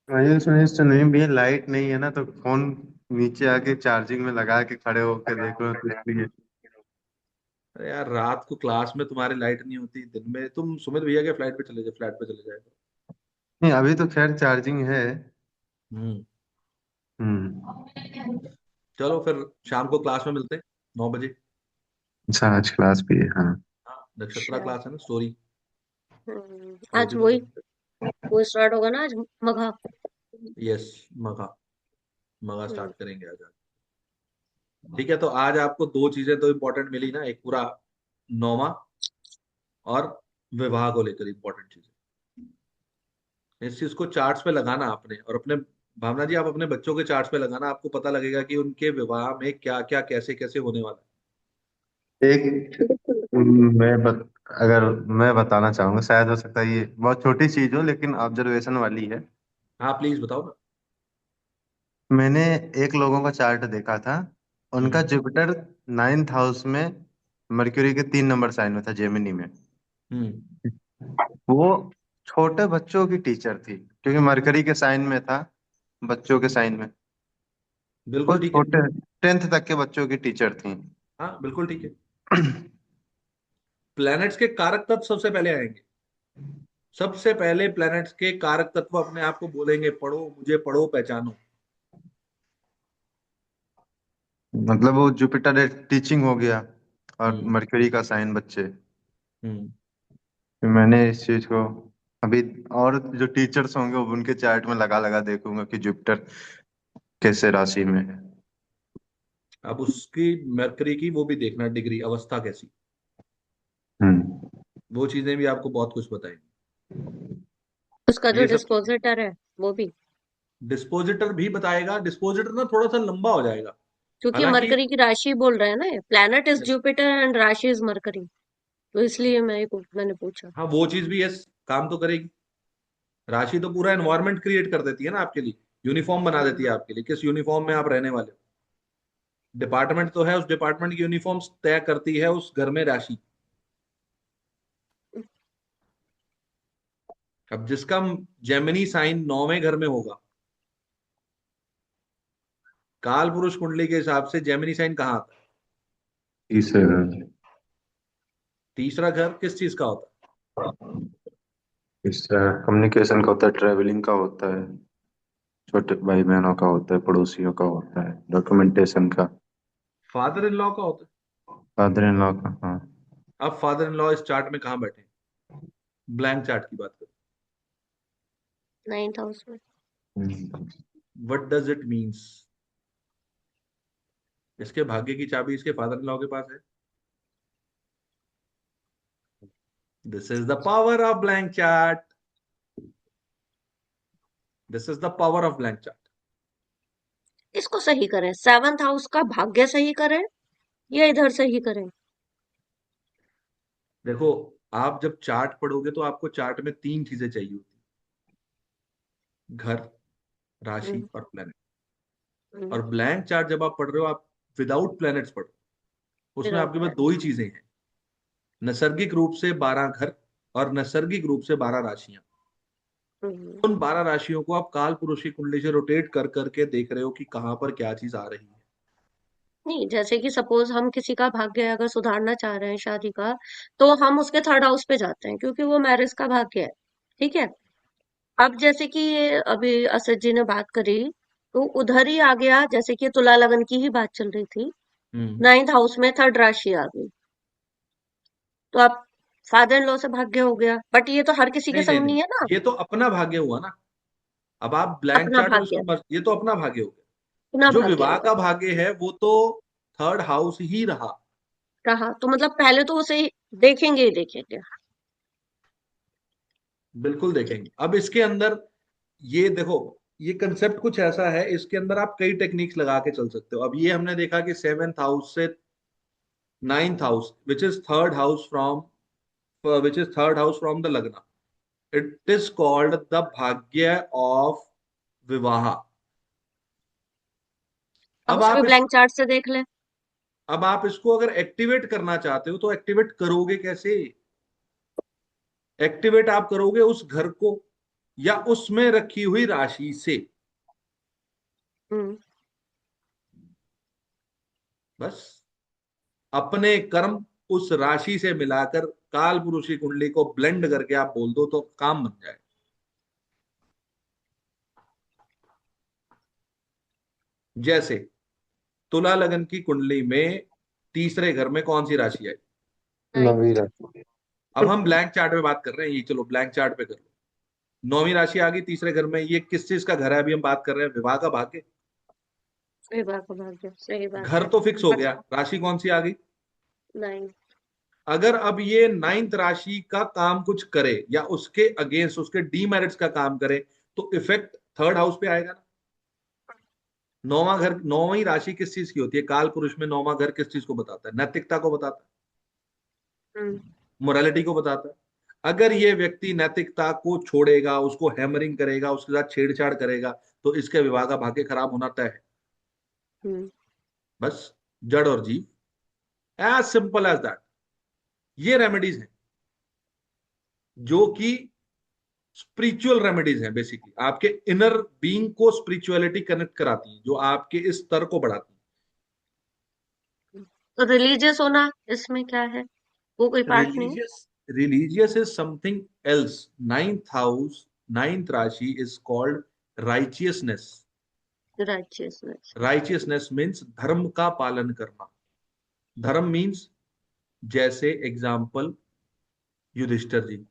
मायूस मायूस तो नहीं भैया, लाइट नहीं है ना, तो फोन नीचे आके चार्जिंग में लगा के खड़े होकर देख रहे हो, तो इसलिए। अरे यार, रात को क्लास में तुम्हारी लाइट नहीं होती, दिन में तुम सुमित भैया के फ्लैट पे चले जाए तो। नहीं, अभी तो खैर चार्जिंग है। हम्म। हम्म। चलो फिर शाम को क्लास में मिलते हैं 9 बजे। अच्छा, आज क्लास भी है, हाँ। हाँ, नक्षत्रा अच्छा। क्लास है ना, स्टोरी, वो आज भी तो वही करनी वो स्टार्ट होगा ना आज, मघा। है। यस, मगा, मगा हम्म। स्टार्ट करेंगे आज। ठीक है, तो आज आपको दो चीजें तो इंपॉर्टेंट मिली ना, एक पूरा नौमा और विवाह को लेकर इंपॉर्टेंट चीजें। इस चीज को चार्ट्स पे लगाना आपने, और अपने, भावना जी आप अपने बच्चों के चार्ट्स पे लगाना, आपको पता लगेगा कि उनके विवाह में क्या क्या कैसे कैसे होने वाला एक अगर मैं बताना चाहूंगा, शायद हो सकता है ये बहुत छोटी चीज हो लेकिन ऑब्जर्वेशन वाली है। है। हाँ प्लीज बताओ ना। मैंने एक लोगों का चार्ट देखा था, उनका हम्म जुपिटर 9th हाउस में मरक्यूरी के 3 नंबर साइन में था, जेमिनी में। हम्म वो छोटे बच्चों की टीचर थी, क्योंकि मरकरी के साइन में था, बच्चों के साइन में। वो बिल्कुल ठीक है। छोटे 10th तक के बच्चों की टीचर थी। हाँ बिल्कुल ठीक है। प्लैनेट्स के कारक तत्व सबसे पहले आएंगे। सबसे पहले प्लैनेट्स के कारक तत्व अपने आप को बोलेंगे, पढ़ो मुझे, पढ़ो पहचानो। मतलब वो जुपिटर एक टीचिंग हो गया, और हम्म मरकरी का साइन बच्चे। हम्म फिर मैंने इस चीज को अभी, और जो टीचर्स होंगे वो उनके चार्ट में लगा लगा देखूंगा कि जुपिटर कैसे राशि में है। अब उसकी मरकरी की वो भी देखना, डिग्री अवस्था कैसी। हम्म। वो चीजें भी आपको बहुत कुछ बताएंगी। उसका जो ये सब चीजें, डिस्पोजिटर है वो भी, डिस्पोजिटर भी बताएगा। डिस्पोजिटर ना थोड़ा सा लंबा हो जाएगा। क्योंकि हालांकि मरकरी की राशि बोल रहे हैं ना, प्लैनेट इज जुपिटर एंड राशि इज मरकरी, तो इसलिए मैंने पूछा। हाँ वो चीज भी है, काम तो करेगी। राशि तो पूरा एनवायरनमेंट क्रिएट कर देती है ना आपके लिए, यूनिफॉर्म बना देती है आपके लिए, किस यूनिफॉर्म में आप रहने वाले हो। डिपार्टमेंट तो है, उस डिपार्टमेंट की यूनिफॉर्म तय करती है उस घर में राशि। अब जिसका जेमिनी साइन 9वें घर में होगा, काल पुरुष कुंडली के हिसाब से जेमिनी साइन कहाँ आता है? तीसरे घर। तीसरा घर किस चीज का होता तीसरा कम्युनिकेशन का होता है, ट्रेवलिंग का होता है, छोटे भाई बहनों का होता है, पड़ोसियों का होता है, डॉक्यूमेंटेशन का। है? फादर इन लॉ का होता फादर इन लॉ का, हाँ। है। अब फादर इन लॉ इस चार्ट में कहाँ बैठे? ब्लैंक चार्ट की बात करें, 9th हाउस में। Hmm. What does it means? इसके भाग्य की चाबी इसके फादर इन लॉ के पास है। This is the power of blank chart. This is the power of blank chart. इसको सही करें, 7th हाउस का भाग्य सही करें या इधर सही करें? देखो, आप जब चार्ट पढ़ोगे तो आपको चार्ट में तीन चीजें चाहिए होती हैं, घर, राशि हम्म, और प्लेनेट। हम्म, और ब्लैंक चार्ट जब आप पढ़ रहे हो, आप विदाउट प्लैनेट्स पढ़ रहे हो, उसमें without आपके पास plan। दो ही चीजें हैं, नैसर्गिक रूप से 12 घर और नैसर्गिक रूप से 12 राशियां। हम्म, उन 12 राशियों को आप काल पुरुष की कुंडली से रोटेट कर करके देख रहे हो कि कहाँ पर क्या चीज आ रही है। नहीं, जैसे कि सपोज हम किसी का भाग्य अगर सुधारना चाह रहे हैं शादी का, तो हम उसके 3rd हाउस पे जाते हैं क्योंकि वो मैरिज का भाग्य है। ठीक है। अब जैसे कि ये अभी असद जी ने बात करी, तो उधर ही आ गया, जैसे कि तुला लगन की ही बात चल रही थी, हम्म 9th हाउस में 3rd राशि आ गई, तो अब फादर इन लॉ से भाग्य हो गया, बट ये तो हर किसी के नहीं नहीं संग नहीं, नहीं है ना। ये तो अपना भाग्य हुआ ना। अब आप ब्लैंक अपना चार्ट में भाग्य, उसको ये तो अपना भाग्य हो गया। अपना जो भाग्य विवाह हुआ का भाग्य है वो तो 3rd हाउस ही रहा। रहा, तो मतलब पहले तो उसे देखेंगे ही देखेंगे। बिल्कुल देखेंगे। अब इसके अंदर ये देखो, ये कंसेप्ट कुछ ऐसा है, इसके अंदर आप कई टेक्निक्स लगा के चल सकते हो। अब ये हमने देखा कि 7th हाउस से 9th house, which is third house from, which is third house from the लग्न, इट इज कॉल्ड द भाग्य ऑफ विवाह। अब अब उस पे आप ब्लैंक इसको, चार्ट से देख ले। अब आप इसको अगर एक्टिवेट करना चाहते हो तो एक्टिवेट करोगे कैसे? एक्टिवेट आप करोगे उस घर को या उसमें रखी हुई राशि से। हम्म, बस अपने कर्म उस राशि से मिलाकर काल पुरुष की कुंडली को ब्लेंड करके आप बोल दो तो काम बन जाए। जैसे तुला लगन की कुंडली में तीसरे घर में कौन सी राशि आई? नाइन्थ। नवीरा। अब हम ब्लैंक चार्ट में बात कर रहे हैं, ये चलो ब्लैंक चार्ट पे कर लो। 9वीं राशि आ गई तीसरे घर में, ये किस चीज का घर है? अभी हम बात कर रहे हैं विवाह का भाग्य। सही बात है, भाग्य सही बात घर है। तो फिक्स हो बट गया, राशि कौन सी आ गई? नहीं। अगर अब ये 9th राशि का काम कुछ करे या उसके अगेंस्ट उसके डीमेरिट्स का काम करे, तो इफेक्ट 3rd हाउस पे आएगा ना। नौवां घर, 9वीं राशि किस चीज की होती है? काल पुरुष में 9वां घर किस चीज को बताता है? नैतिकता को बताता हम्म, है, मोरालिटी को बताता है। अगर ये व्यक्ति नैतिकता को छोड़ेगा, उसको हैमरिंग करेगा, उसके साथ छेड़छाड़ करेगा, तो इसके विवाह का भाग्य खराब होना तय है। हम्म, बस जड़ और जीव, एज सिंपल एज दैट। ये रेमेडीज हैं जो कि स्पिरिचुअल रेमेडीज हैं, बेसिकली आपके इनर बीइंग को स्पिरिचुअलिटी कनेक्ट कराती हैं, जो आपके इस स्तर को बढ़ाती तो रिलीजियस होना इसमें क्या है? वो कोई हैं। पार्ट नहीं है? Religious is something else. Ninth house, ninth rashi is called righteousness. Righteousness. Righteousness means धर्म का पालन करना। धर्म मीन्स, जैसे एग्जाम्पल युधिष्ठिर जी,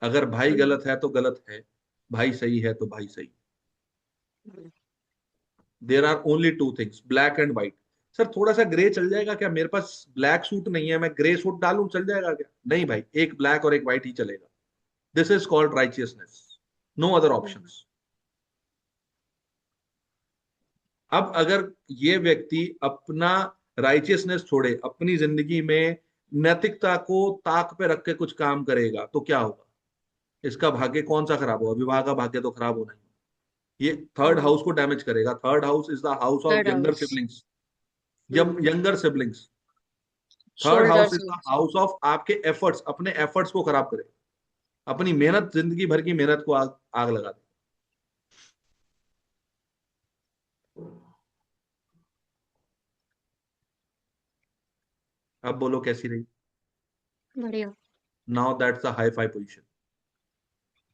अगर भाई गलत है तो गलत है, भाई सही है तो भाई सही। There are only two things, black and white. Sir थोड़ा सा ग्रे चल जाएगा क्या? मेरे पास ब्लैक सूट नहीं है, मैं ग्रे सूट डालूं चल जाएगा क्या? नहीं भाई, एक ब्लैक और एक व्हाइट ही चलेगा। This is called righteousness, no other options. अब अगर ये व्यक्ति अपना राइचियसनेस छोड़े, अपनी जिंदगी में नैतिकता को ताक पे रख के कुछ काम करेगा, तो क्या होगा? इसका भाग्य कौन सा खराब होगा? विवाह का भाग्य तो खराब होना ही है। ये थर्ड हाउस को डैमेज करेगा। Third house is the house of third younger house. Siblings. Younger siblings. Third house shoulders. Is the house of आपके एफर्ट्स, अपने एफर्ट्स को खराब करेगा। अपनी मेहनत, जिंदगी भर की मेहनत को आग आग लगा दे। अब बोलो कैसी रही? बढ़िया। Now that's a hi fi position.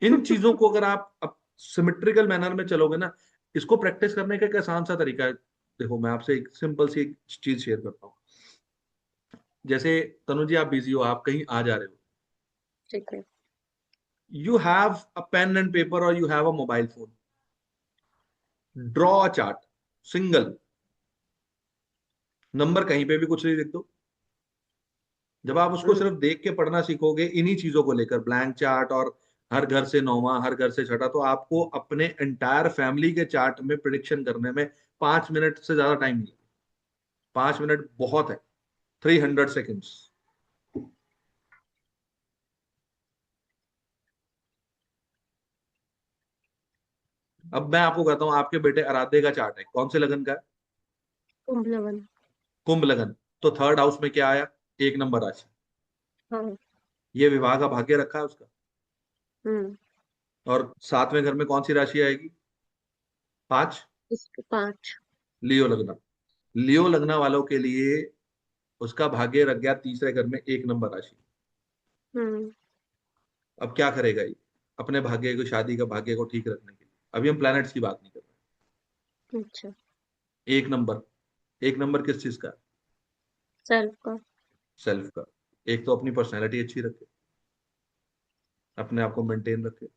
इन चीजों को अगर आप सिमेट्रिकल मैनर में चलोगे ना, इसको प्रैक्टिस करने का एक आसान सा तरीका है। देखो मैं आपसे एक सिंपल सी एक चीज शेयर करता हूँ। जैसे तनु जी, आप बिजी हो, आप कहीं आ जा रहे हो, ठीक है। You have a pen and paper और you have a mobile phone, draw a chart, single number, कहीं पे भी कुछ नहीं लिख दो। जब आप उसको सिर्फ देख के पढ़ना सीखोगे इन्हीं चीजों को लेकर, ब्लैंक चार्ट और हर घर से नौवां, हर घर से छठा, तो आपको अपने एंटायर फैमिली के चार्ट में प्रिडिक्शन करने में 5 मिनट से ज्यादा टाइम नहीं। 5 मिनट बहुत है, 300 सेकेंड्स। अब मैं आपको कहता हूँ, आपके बेटे आराध्य का चार्ट है, कौन से लगन का है? कुंभ लगन। कुंभ लगन। तो थर्ड हाउस में क्या आया? 1 नंबर राशि। हाँ। ये विवाह का भाग्य रखा है उसका। हम्म। और 7वें घर में कौन सी राशि आएगी? 5। इसके 5। लियो लगना। लियो लगना वालों के लिए उसका भाग्य रख गया तीसरे घर में 1 नंबर राशि। हम्म। अब क्या करेगा ये अपने भाग्य को, शादी का भाग्य को ठीक रखने के लिए? अभी हम प्लैनेट्स की बात नहीं कर अच्छा। रहे। 1 नंबर, 1 नंबर किस चीज का? सेल्फ का। सेल्फ का। एक तो अपनी पर्सनैलिटी अच्छी रखे, अपने आप को मेंटेन रखे,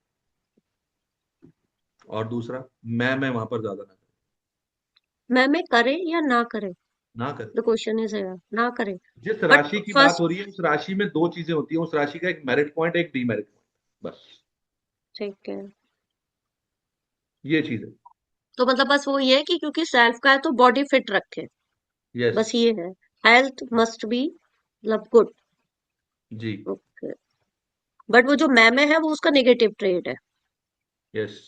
और दूसरा मैं वहां पर ज्यादा ना करे। मैं करे या ना करे? ना करे। द क्वेश्चन इज है, ना करे। जिस बट राशि की बात फर्स्ट। हो रही है, उस राशि में दो चीजें होती हैं। उस राशि का एक मेरिट पॉइंट, एक डीमेरिट पॉइंट, बस ठीक है। ये चीज है। तो मतलब बस वो ये है कि क्योंकि सेल्फ का है तो बॉडी फिट रखे। यस। बस ये है। हेल्थ मस्ट बी मतलब गुड। जी। ओके। बट वो जो मैं में है वो उसका नेगेटिव ट्रेड है। यस।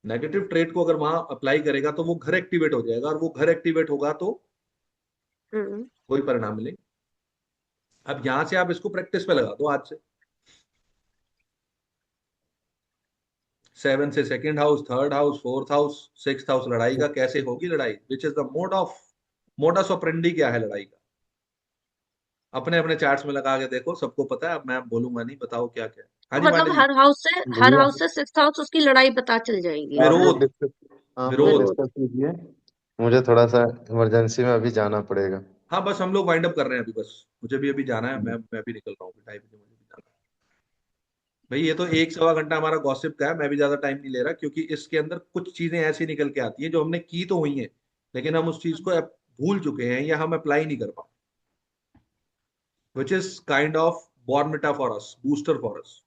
नेगेटिव ट्रेड को अगर वहां अप्लाई करेगा तो वो घर एक्टिवेट हो जाएगा, और वो घर एक्टिवेट होगा तो हम्म। कोई परिणाम मिलेगा। अब यहां से आप इसको प्रैक्टिस पे लगा दो आज से। 7 से second house, third house, fourth house, sixth house, लड़ाई का कैसे होगी लड़ाई? विच इज द मोडस ऑपरेंडी क्या है लड़ाई का? अपने अपने चार्ट्स में लगा के देखो, सबको पता है। अब मैं बोलूंगा नहीं, बताओ क्या क्या है। हाँ तो जी मतलब पांडे जी। हर भैया हाउस से सिक्स्थ हाउस उसकी लड़ाई पता चल जाएगी, है ना? विरोध। आप लोग विरोध। विरोध। डिस्कस कीजिए, मुझे थोड़ा सा इमरजेंसी में अभी जाना पड़ेगा। हाँ बस हम लोग वाइंड अप कर रहे हैं अभी, बस मुझे भी अभी जाना है। मैं भी निकल रहा हूँ, 2:30 बजे मुझे भी जाना है। भाई ये तो 1 सवा घंटा हमारा गॉसिप का है, मैं भी ज्यादा टाइम नहीं ले रहा, क्योंकि इसके अंदर कुछ चीजें ऐसी निकल के आती हैं जो हमने की तो हुई हैं, लेकिन हम उस चीज को भूल चुके हैं या हम अप्लाई नहीं कर पाए, which is kind of Bournvita for us, booster for us.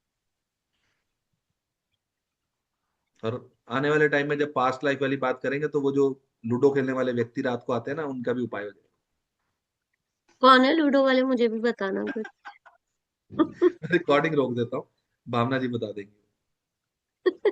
और आने वाले टाइम में जब पास्ट लाइफ वाली बात करेंगे, तो वो जो लूडो खेलने वाले व्यक्ति रात को आते हैं ना, उनका भी उपाय हो कौन है लूडो वाले? मुझे भी बताना कुछ। जाएगा। रिकॉर्डिंग रोक देता हूँ, भावना जी बता देंगे।